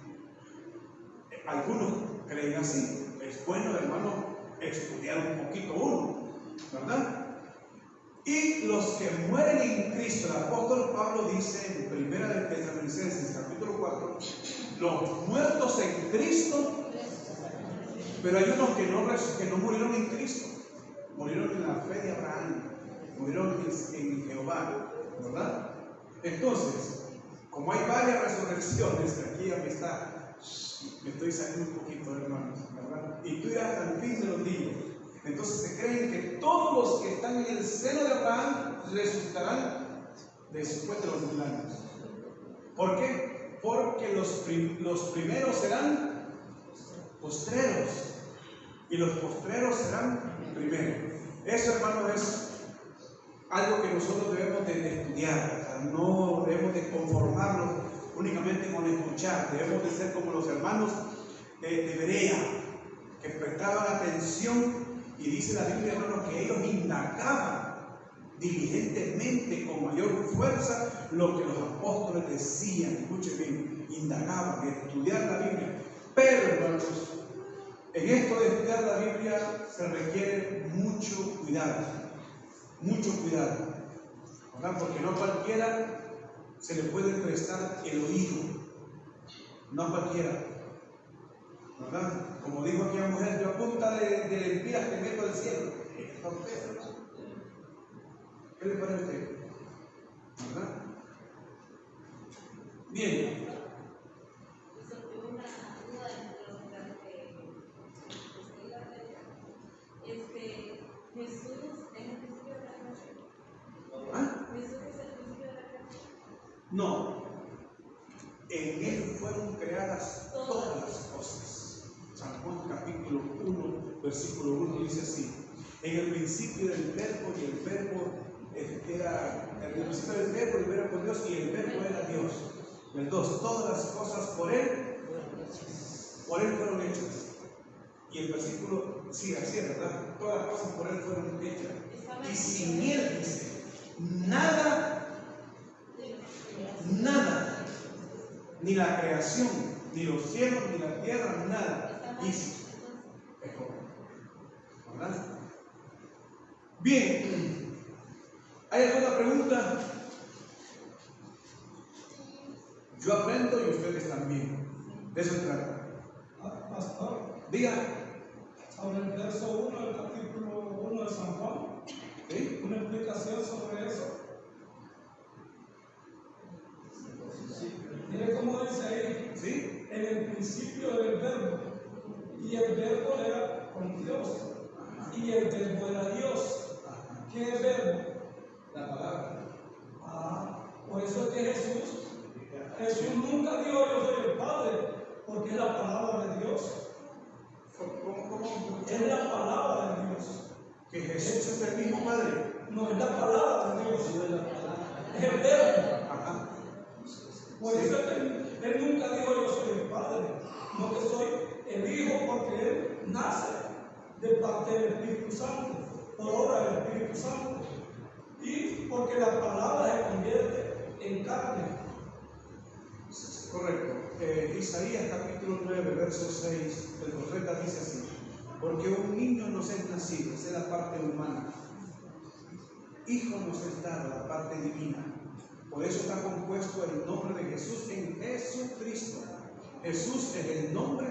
Algunos creen así. Es bueno, hermano, estudiar un poquito uno, ¿verdad? Y los que mueren en Cristo, el apóstol Pablo dice en 1 de Tesalonicenses capítulo 4, los muertos en Cristo, pero hay unos que no murieron en Cristo, murieron en la fe de Abraham, murieron en Jehová, ¿verdad? Entonces, como hay varias resurrecciones, aquí ya me estoy saliendo un poquito, hermanos, ¿verdad? Y tú irás hasta el fin de los días. Entonces se creen que todos los que están en el seno de Abraham resucitarán después de los 2000 años. ¿Por qué? Porque los primeros serán postreros y los postreros serán primeros. Eso, hermano, es algo que nosotros debemos de estudiar. O sea, no debemos de conformarnos únicamente con escuchar. Debemos de ser como los hermanos de Berea, que prestaban atención. Y dice la Biblia, hermano, que ellos indagaban diligentemente, con mayor fuerza, lo que los apóstoles decían. Escuchen bien, indagaban, de estudiar la Biblia. Pero, hermanos, en esto de estudiar la Biblia se requiere mucho cuidado, ¿verdad? Porque no a cualquiera se le puede prestar el oído, no a cualquiera, ¿verdad? Como dijo aquella mujer: yo a punta de lempiras te meto al cielo. ¿Qué le parece a usted? ¿Verdad? Bien. No, en él fueron creadas todas las cosas. San Juan capítulo 1, versículo 1 dice así: en el principio del verbo, y el verbo era, en el principio del verbo, el verbo con Dios, y el verbo era Dios. El 2, todas las cosas por él fueron hechas. Y el versículo sigue así, ¿verdad? Todas las cosas por él fueron hechas. Y sin él, dice, nada, ni la creación, ni los cielos, ni la tierra, nada hizo. ¿Verdad? Bien, ¿hay alguna pregunta? Yo aprendo y ustedes también. De eso se trata. Pastor, Diga. sobre el verso 1 del capítulo 1 de San Juan, ¿Sí? una explicación sobre eso. Mire cómo dice ahí: ¿Sí? en el principio era el verbo, y el verbo era con Dios, y el verbo era Dios. ¿Qué es verbo? La palabra. Por eso es que Jesús nunca dijo yo soy el Padre, porque es la palabra de Dios. ¿Cómo? Es la palabra de Dios. ¿Que Jesús es el mismo Padre? No es la palabra de Dios, es el verbo. Ajá. Por eso es que él nunca dijo yo soy el Padre, no que soy el Hijo, porque él nace de parte del Espíritu Santo, por obra del Espíritu Santo, y porque la palabra se convierte en carne. Correcto. Isaías capítulo 9, verso 6, el profeta dice así: porque un niño nos es nacido, esa es la parte humana, hijo nos es dado, la parte divina. Por eso está compuesto el nombre de Jesús en Jesucristo. Jesús es el nombre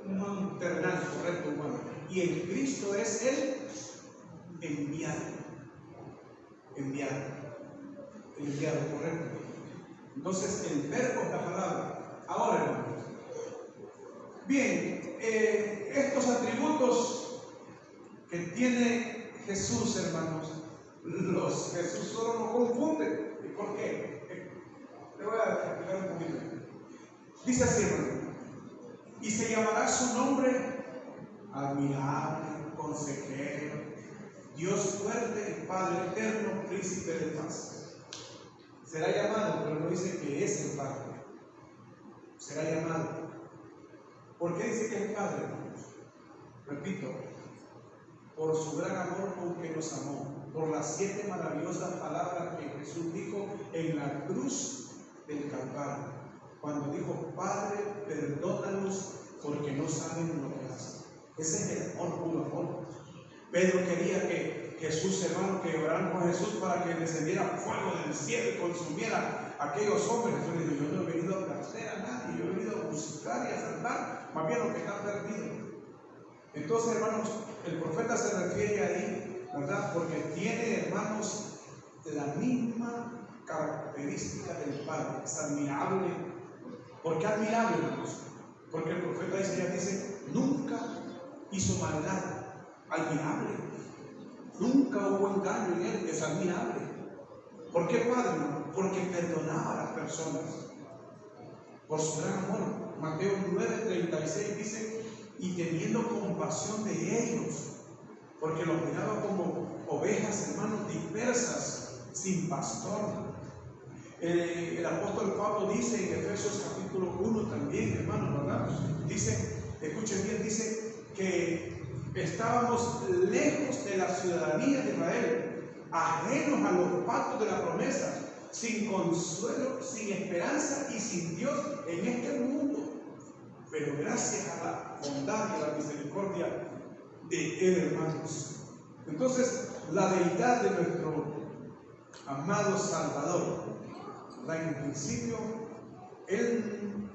humano, terrenal, correcto, humano. Y el Cristo es el enviado. Enviado, correcto. Entonces, el verbo es la palabra. Ahora, hermanos, bien, estos atributos que tiene Jesús, hermanos, Jesús solo nos confunde. ¿Y por qué? Le voy a explicar un poquito. Dice así, hermano: y se llamará su nombre admirable, consejero, Dios fuerte y Padre eterno, príncipe de paz. Será llamado, pero no dice que es el Padre. Será llamado. ¿Por qué dice que es el Padre, hermanos? Repito, por su gran amor con que nos amó, por las 7 maravillosas palabras que Jesús dijo en la cruz del Calvario, cuando dijo: Padre, perdónalos porque no saben lo que hacen. Ese es el amor, puro amor. Pedro quería que Jesús, hermano, que oraran con Jesús para que descendiera fuego del cielo y consumiera a aquellos hombres. Jesús le dijo: yo no he venido a placer a nadie, yo he venido a buscar y a salvar más bien lo que está perdido. Entonces, hermanos, el profeta se refiere ahí, ¿verdad? Porque tiene, hermanos, la misma característica del Padre. Es admirable. ¿Por qué admirable, hermanos? Porque el profeta Isaías dice: nunca hizo maldad. Admirable. Nunca hubo engaño en él. Es admirable. ¿Por qué Padre? Porque perdonaba a las personas por su gran amor. Mateo 9:36 dice: y teniendo compasión de ellos, porque los miraba como ovejas, hermanos, dispersas, sin pastor. El apóstol Pablo dice en Efesios capítulo 1 también, hermanos, ¿verdad? Dice, escuchen bien, dice que estábamos lejos de la ciudadanía de Israel, ajenos a los pactos de la promesa, sin consuelo, sin esperanza y sin Dios en este mundo. Pero gracias a la bondad y a la misericordia de Él, hermanos. Entonces, la deidad de nuestro amado Salvador, en el principio, Él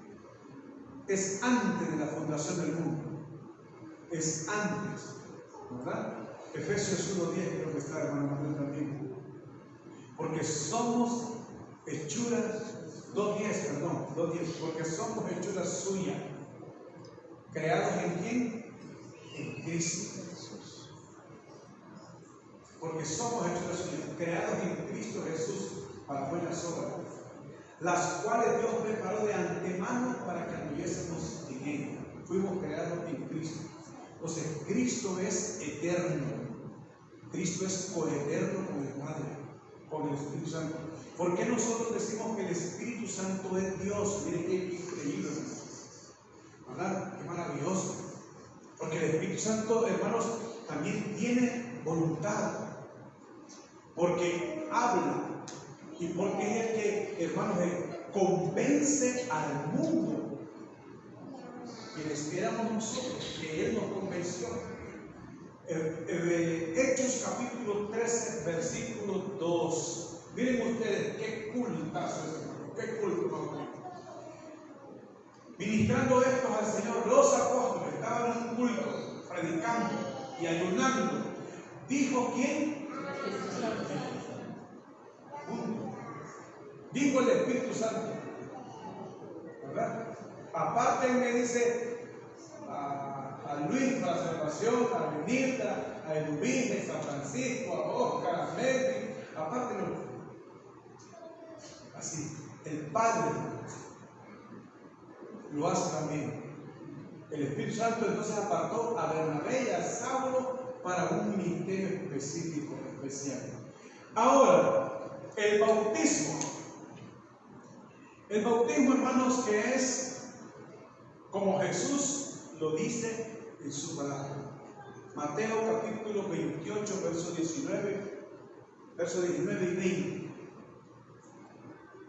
es antes de la fundación del mundo. Es antes, ¿verdad? Efesios 1:10, creo que está, hermano Manuel, también. Porque somos hechuras, 2:10, porque somos hechuras suyas, creados en quién? En Cristo Jesús. Porque somos hechuras suyas, creados en Cristo Jesús para buenas obras, las cuales Dios preparó de antemano para que anduviésemos en ella. Fuimos creados en Cristo. Entonces, Cristo es eterno. Cristo es coeterno con el Padre, con el Espíritu Santo. ¿Por qué nosotros decimos que el Espíritu Santo es Dios? Miren qué increíble, ¿verdad? Qué maravilloso. Porque el Espíritu Santo, hermanos, también tiene voluntad. Porque habla. Y porque es el que, hermanos, convence al mundo. Quienes éramos nosotros, que Él nos convenció. Hechos capítulo 13, versículo 2. Miren ustedes, qué cultazo es, hermano, qué culto, hermano. Ministrando estos al Señor, los apóstoles estaban en un culto, predicando y ayunando. ¿Dijo quién? Dijo el Espíritu Santo, ¿verdad? Aparte me dice a Luis para la salvación, a Benilda, a Eduvine, a San Francisco, a Oscar, a Leti, aparte no. Así, el Padre lo hace también. El Espíritu Santo entonces apartó a Bernabé y a Saulo para un ministerio específico, especial. Ahora, el bautismo. El bautismo, hermanos, que es como Jesús lo dice en su palabra. Mateo capítulo 28, verso 19 y 20.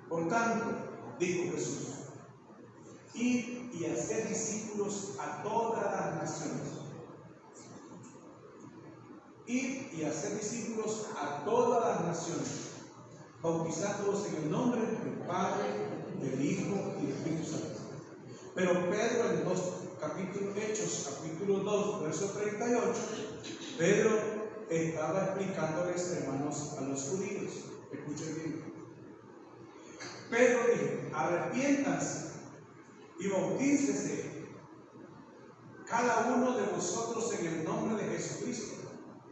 Por tanto, dijo Jesús, id y haced discípulos a todas las naciones. Id y haced discípulos a todas las naciones, bautizándolos en el nombre del Padre, del Hijo y del Espíritu Santo. Pero Pedro en Hechos capítulo 2, verso 38, Pedro estaba explicándoles, hermanos, a los judíos. Escuchen bien. Pedro dijo: arrepiéntanse y bautícese cada uno de vosotros en el nombre de Jesucristo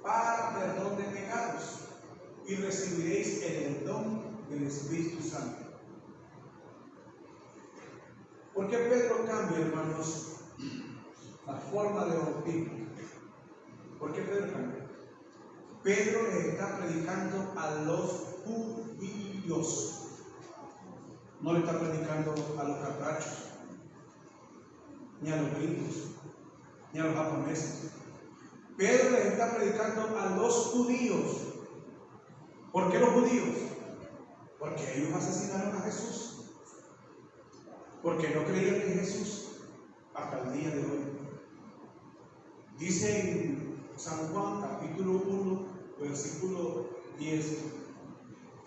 para perdón de pecados, y recibiréis el don del Espíritu Santo. ¿Por qué Pedro cambia, hermanos, la forma de bautismo? ¿Por qué Pedro cambia? Pedro les está predicando a los judíos, no le está predicando a los catrachos, ni a los gringos, ni a los japoneses. Pedro les está predicando a los judíos. ¿Por qué los judíos? Porque ellos asesinaron a Jesús. Porque no creían en Jesús hasta el día de hoy. Dice en San Juan capítulo 1, versículo 10: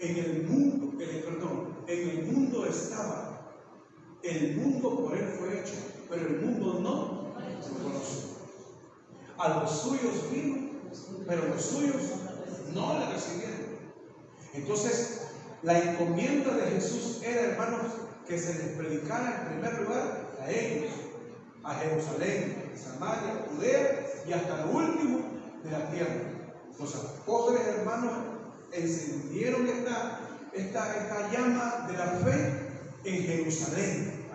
en el mundo estaba, el mundo por él fue hecho, pero el mundo no lo conoció. A los suyos vino, pero los suyos no le recibieron. Entonces, la encomienda de Jesús era, hermanos, que se les predicara en primer lugar a ellos, a Jerusalén, Samaria, Judea y hasta lo último de la tierra. Los apóstoles, hermanos, encendieron esta llama de la fe en Jerusalén.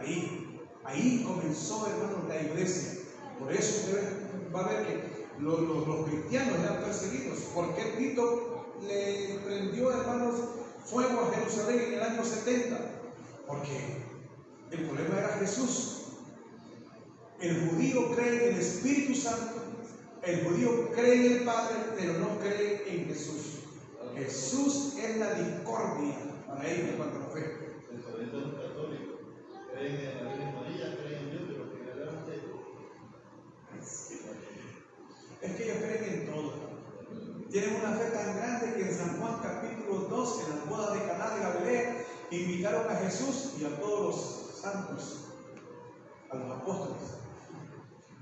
Ahí comenzó, hermanos, la iglesia. Por eso usted va a ver que los cristianos eran perseguidos. ¿Por qué Tito le prendió, hermanos, fuego a Jerusalén en el año 70? Porque el problema era Jesús. El judío cree en el Espíritu Santo, el judío cree en el Padre, pero no cree en Jesús. Jesús es la discordia para ellos en cuanto a la fe. Los católicos creen en la Virgen María, creen en Dios, pero que ganaron es que ellos creen en todo. Tienen una fe tan grande que en San Juan capítulo 2, en las bodas de Caná de Galilea, invitaron a Jesús y a todos los santos, a los apóstoles.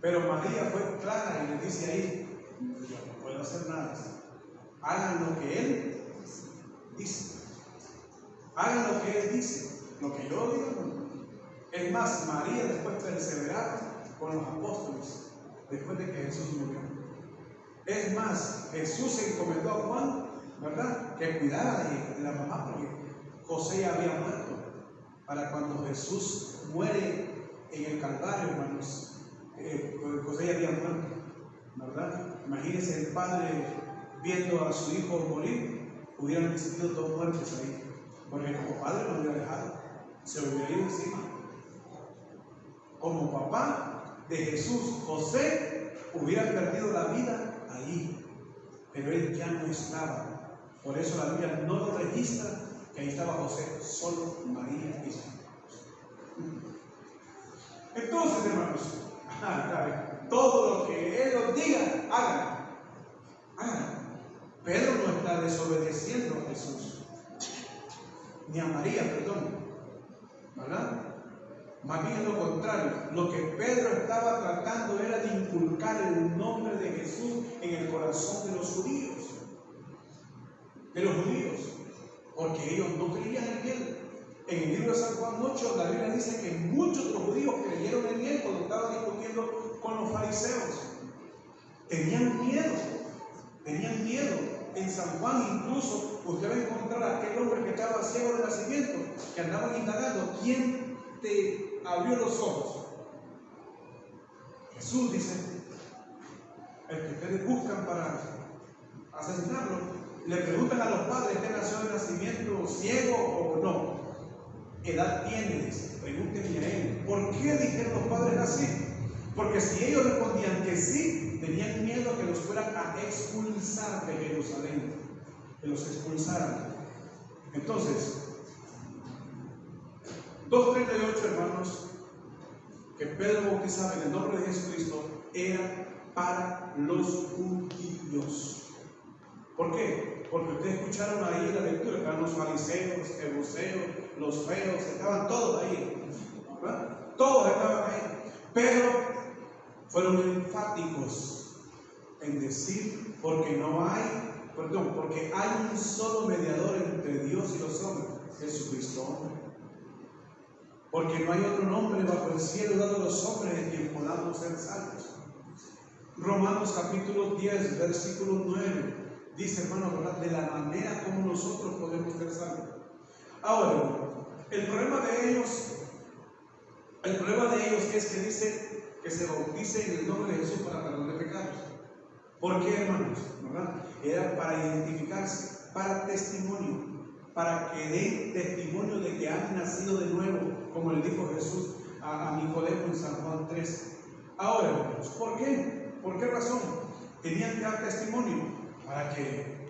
Pero María fue clara y les dice ahí: yo no puedo hacer nada. Hagan lo que Él dice. Hagan lo que Él dice. Lo que yo digo, no. Es más, María después perseveraba con los apóstoles después de que Jesús murió. Es más, Jesús se encomendó a Juan, ¿verdad?, que cuidara de la mamá, porque José ya había muerto. Para cuando Jesús muere en el Calvario, hermanos, José ya había muerto, ¿verdad? Imagínense el padre viendo a su hijo morir, hubieran existido dos muertes ahí, porque como padre no lo hubiera dejado, se lo hubiera ido encima. Como papá de Jesús, José hubiera perdido la vida ahí, pero él ya no estaba. Por eso la Biblia no lo registra que ahí estaba José, solo María y sus hijos. Entonces, hermanos, todo lo que Él os diga, hagan. Pedro no está desobedeciendo a Jesús, ni a María, perdón, ¿verdad? Más bien lo contrario, lo que Pedro estaba tratando era de inculcar el nombre de Jesús en el corazón de los judíos, porque ellos no creían en Él. En el libro de San Juan 8, la Biblia dice que muchos de los judíos creyeron en Él cuando estaban discutiendo con los fariseos. Tenían miedo. En San Juan incluso usted va a encontrar a aquel hombre que estaba ciego de nacimiento, que andaban indagando: ¿quién te abrió los ojos? Jesús dice: el que ustedes buscan para asesinarlo, le preguntan a los padres: ¿este nació de nacimiento ciego o no? ¿Qué edad tiene? Pregúntenle a él. ¿Por qué dijeron los padres así? Porque si ellos respondían que sí, tenían miedo que los fueran a expulsar de Jerusalén, que los expulsaran. Entonces, 2:38, hermanos, que Pedro bautizaba en el nombre de Jesucristo, era para los judíos. ¿Por qué? Porque ustedes escucharon ahí la lectura, estaban los fariseos, los jebuseos, los feos, estaban todos ahí, ¿verdad? Todos estaban ahí, pero fueron enfáticos en decir, porque hay un solo mediador entre Dios y los hombres, Jesucristo hombre. Porque no hay otro nombre bajo el cielo dado a los hombres en quien podamos ser salvos. Romanos capítulo 10, versículo 9, dice, hermano, ¿verdad?, de la manera como nosotros podemos ser salvos. Ahora, el problema de ellos es que dice que se bautice en el nombre de Jesús para perdón de pecados. ¿Por qué, hermanos? ¿Verdad? Era para identificarse, para testimonio, para que den testimonio de que han nacido de nuevo, como le dijo Jesús a Nicodemo en San Juan 3. Ahora, hermanos, ¿por qué? ¿Por qué razón? Tenían que dar testimonio para que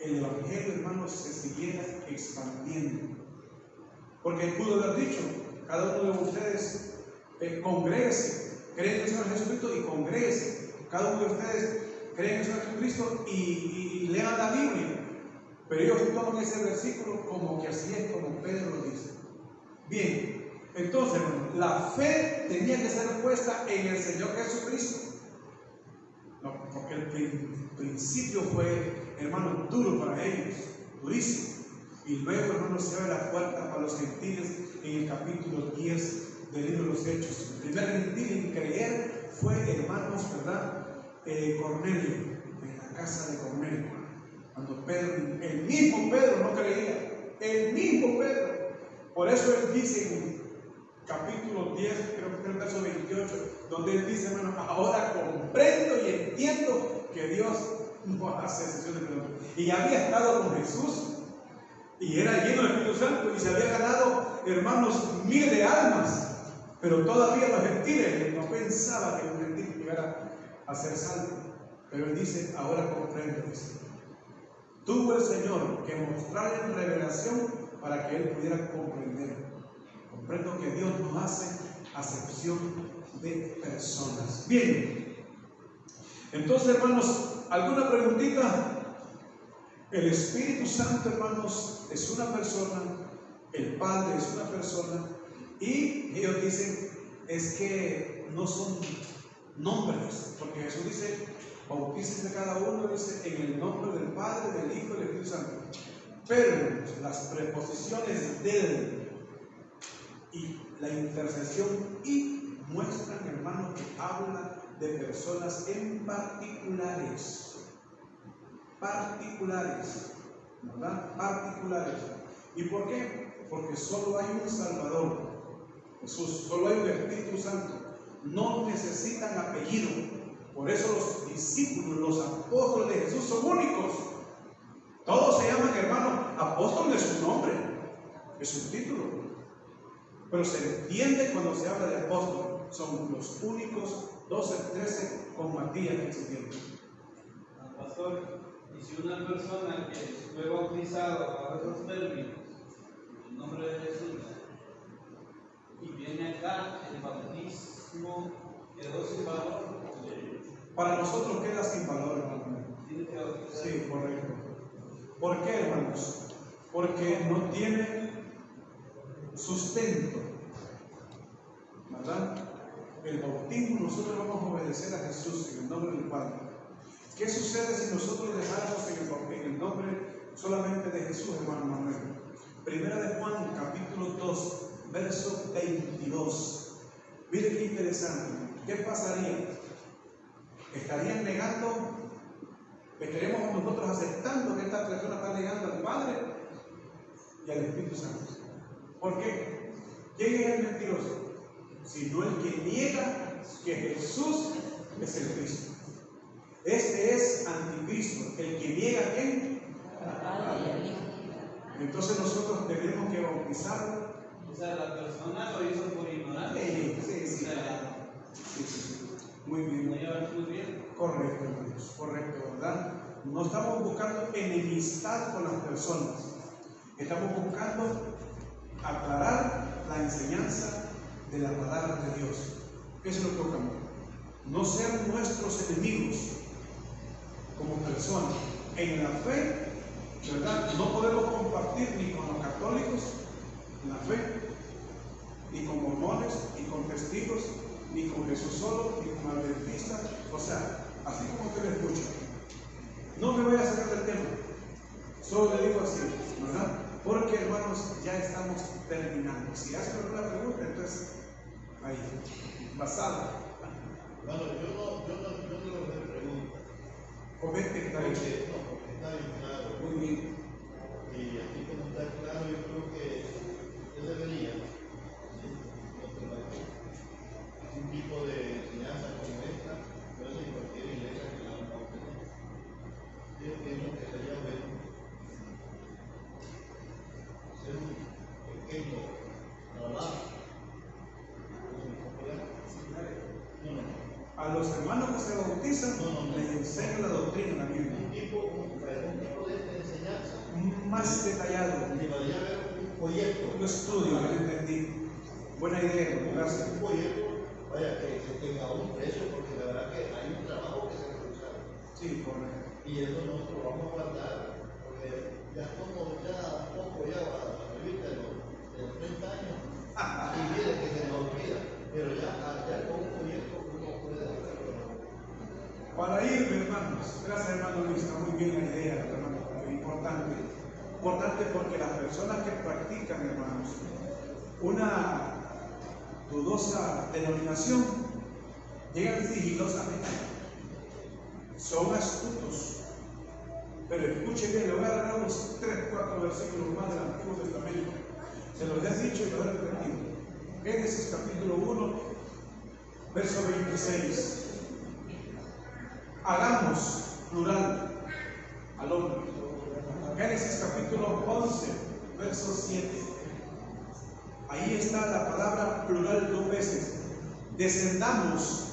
el evangelio, hermanos, se siguiera expandiendo. Porque pudo haber dicho, cada uno de ustedes congréguese, creen en el Señor Jesucristo y congréguese. Cada uno de ustedes creen en el Señor Jesucristo y lean la Biblia. Pero ellos toman ese versículo como que así es como Pedro lo dice. Bien, entonces, la fe tenía que ser puesta en el Señor Jesucristo. No, porque el principio fue, hermano, duro para ellos, durísimo. Y luego, hermano, se abre la puerta para los gentiles en el capítulo 10 del libro de los Hechos. El primer gentil en creer fue, hermanos, ¿verdad? Cornelio, en la casa de Cornelio. Cuando Pedro, el mismo Pedro no creía, el mismo Pedro. Por eso él dice en capítulo 10, creo que es el verso 28, donde él dice, hermano, ahora comprendo y entiendo que Dios no hace excepción de perdón. Y había estado con Jesús y era lleno del Espíritu Santo y se había ganado, hermanos, miles de almas, pero todavía los gentiles no pensaban que un gentil llegara a ser salvo. Pero él dice, ahora comprendo esto. Tuvo el Señor que mostrarle revelación para que él pudiera comprender. Comprendo que Dios no hace acepción de personas. Bien, entonces, hermanos, ¿alguna preguntita? El Espíritu Santo, hermanos, es una persona, el Padre es una persona, y ellos dicen, es que no son nombres, porque Jesús dice, bautícense cada uno, dice, en el nombre del Padre, del Hijo y del Espíritu Santo. Pero las preposiciones del y la intercesión y muestran, hermanos, que habla de personas en particulares, ¿verdad? Particulares. ¿Y por qué? Porque solo hay un Salvador, Jesús, solo hay un Espíritu Santo, no necesitan apellido. Por eso los discípulos, los apóstoles de Jesús son únicos. Todos se llaman, hermano, apóstol de su nombre, es un título. Pero se entiende cuando se habla de apóstol, son los únicos 12, 13 con Matías que se entiende. Pastor, y si una persona que fue bautizada bajo esos términos, en el nombre de Jesús, y viene acá, el bautismo quedó sin valor. Para nosotros queda sin valor, hermano. Sí, correcto. ¿Por qué, hermanos? Porque no tiene sustento, ¿verdad? El bautismo, nosotros vamos a obedecer a Jesús en el nombre del Padre. ¿Qué sucede si nosotros dejáramos en el nombre solamente de Jesús, hermano Manuel? Primera de Juan, capítulo 2, verso 22. Mire qué interesante. ¿Qué pasaría? ¿Estarían negando? ¿Estaríamos nosotros aceptando que esta persona está negando al Padre y al Espíritu Santo? ¿Por qué? ¿Quién es el mentiroso? Sino el que niega que Jesús es el Cristo. Este es anticristo, el que niega a quién. Entonces nosotros tenemos que bautizarlo. O sea, la persona lo hizo por ignorancia. Sí. Sí, sí, sí. Muy bien. ¿No llevan muy bien? Correcto, hermanos. Correcto, ¿verdad? No estamos buscando enemistad con las personas. Estamos buscando aclarar la enseñanza de la palabra de Dios. Eso es lo que buscamos. No ser nuestros enemigos como personas. En la fe, ¿verdad? No podemos compartir ni con los católicos en la fe, ni con mormones, ni con testigos, ni con Jesús solo, ni con adventistas. O sea, así como usted le escucha. No me voy a sacar del tema. Solo le digo así, ¿verdad? Porque, hermanos, ya estamos terminando. Si hacen alguna pregunta, entonces, ahí, basada. Bueno, yo no le voy a preguntar. Comente que está bien. Porque está bien claro. Muy bien. Y aquí como está claro, yo creo que usted debería, un tipo de enseñanza como esta, no es en cualquier iglesia que la vamos a tener. Yo pienso que sería bueno hacer un pequeño trabajo. A los hermanos que se bautizan, les enseñan la doctrina de la Biblia. Un tipo de enseñanza Más detallado. debería haber un folleto. Un estudio, que entendí. Buena idea, gracias. Un folleto, vaya, que tenga un precio, porque la verdad que hay un trabajo que se ha realizado. Sí, correcto. Y eso nosotros lo vamos a guardar, porque ya poco va a la revista de los 30 años, y quiere que se nos olvida, pero ya con un folleto uno puede hacerlo. Para ir, hermanos, gracias hermano Luis, está muy bien la idea, hermano, importante. Importante porque las personas que practican, hermanos, una dudosa denominación, llegan sigilosamente, son astutos. Pero escuchen bien, le voy a dar unos 3-4 versículos más del Antiguo Testamento. Se los he dicho y lo he repetido. Génesis capítulo 1, verso 26. Hagamos, plural, al hombre. Génesis capítulo 11, verso 7. Ahí está la palabra plural 2 veces. Descendamos,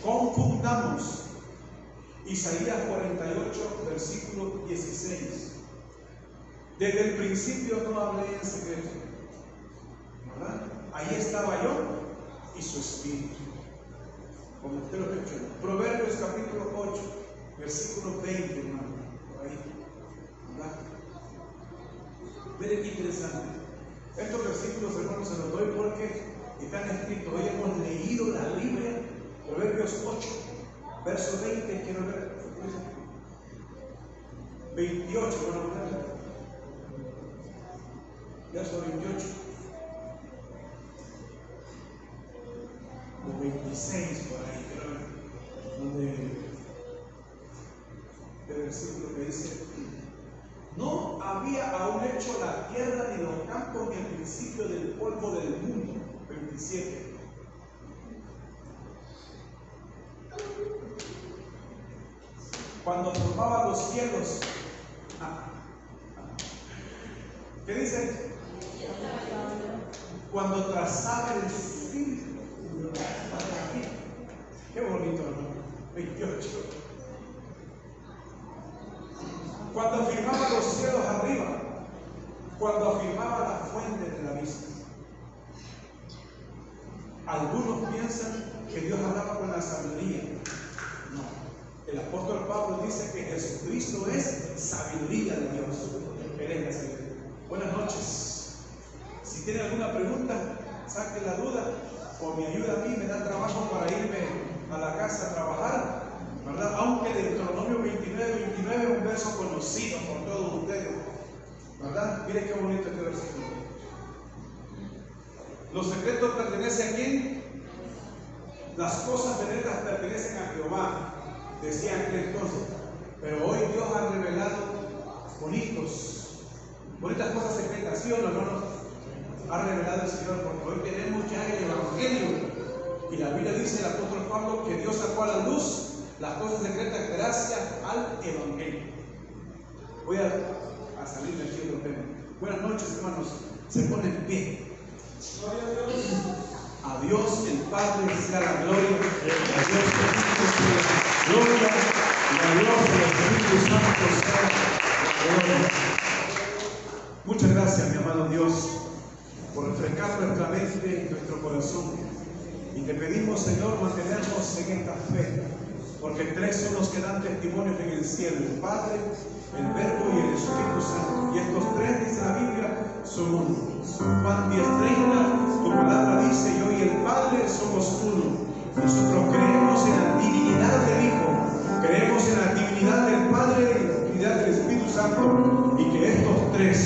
confundamos. Isaías 48, versículo 16. Desde el principio no hablé en secreto, ¿verdad? Ahí estaba yo y su espíritu, como usted lo escuchó. Proverbios capítulo 8, versículo 20, hermano, por ahí, ¿verdad? Miren qué interesante. Estos versículos, hermanos, se los doy porque están escritos. Hoy hemos leído la Biblia, Proverbios 8, verso 20, quiero ver. 28, bueno, verso 28. O 26 por ahí, quiero ver. Donde el versículo que dice: no había aún hecho la tierra ni los campos ni el principio del polvo del mundo. 27. Cuando formaba los cielos. ¿Qué dice? Cuando trazaba el espíritu. Qué bonito, ¿no? 28. Cuando afirmaba los cielos arriba, cuando afirmaba la fuente de la vista. Algunos piensan que Dios hablaba con la sabiduría. No. El apóstol Pablo dice que Jesucristo es sabiduría de Dios. Buenas noches. Si tiene alguna pregunta, saque la duda, o me ayuda a mí, me da trabajo para irme a la casa a trabajar, ¿verdad? Aunque Deuteronomio 29 es un verso conocido por todos ustedes, ¿verdad? Miren qué bonito este versículo. Los secretos pertenecen a quién? Las cosas secretas pertenecen a Jehová, decía aquel entonces. Pero hoy Dios ha revelado bonitas cosas secretas, ¿sí o no, hermanos? Ha revelado el Señor, porque hoy tenemos ya el Evangelio. Y la Biblia dice, el apóstol Pablo, que Dios sacó a la luz las cosas secretas gracias al Evangelio. Voy a salir de aquí del tema. Buenas noches, hermanos. Se ponen en pie. Gloria a Dios. A Dios el Padre sea la gloria, a Dios el Hijo sea la gloria, y a Dios el Espíritu Santo sea la gloria. Muchas gracias, mi amado Dios, por refrescar nuestra mente y nuestro corazón. Y te pedimos, Señor, mantenernos en esta fe, porque tres son los que dan testimonios en el cielo: el Padre, el Verbo y el Espíritu Santo. Y estos tres, dice la Biblia, son uno. Juan 10:30, tu palabra dice: yo y el Padre somos uno. Nosotros creemos en la divinidad del Hijo, creemos en la divinidad del Padre y la divinidad del Espíritu Santo, y que estos tres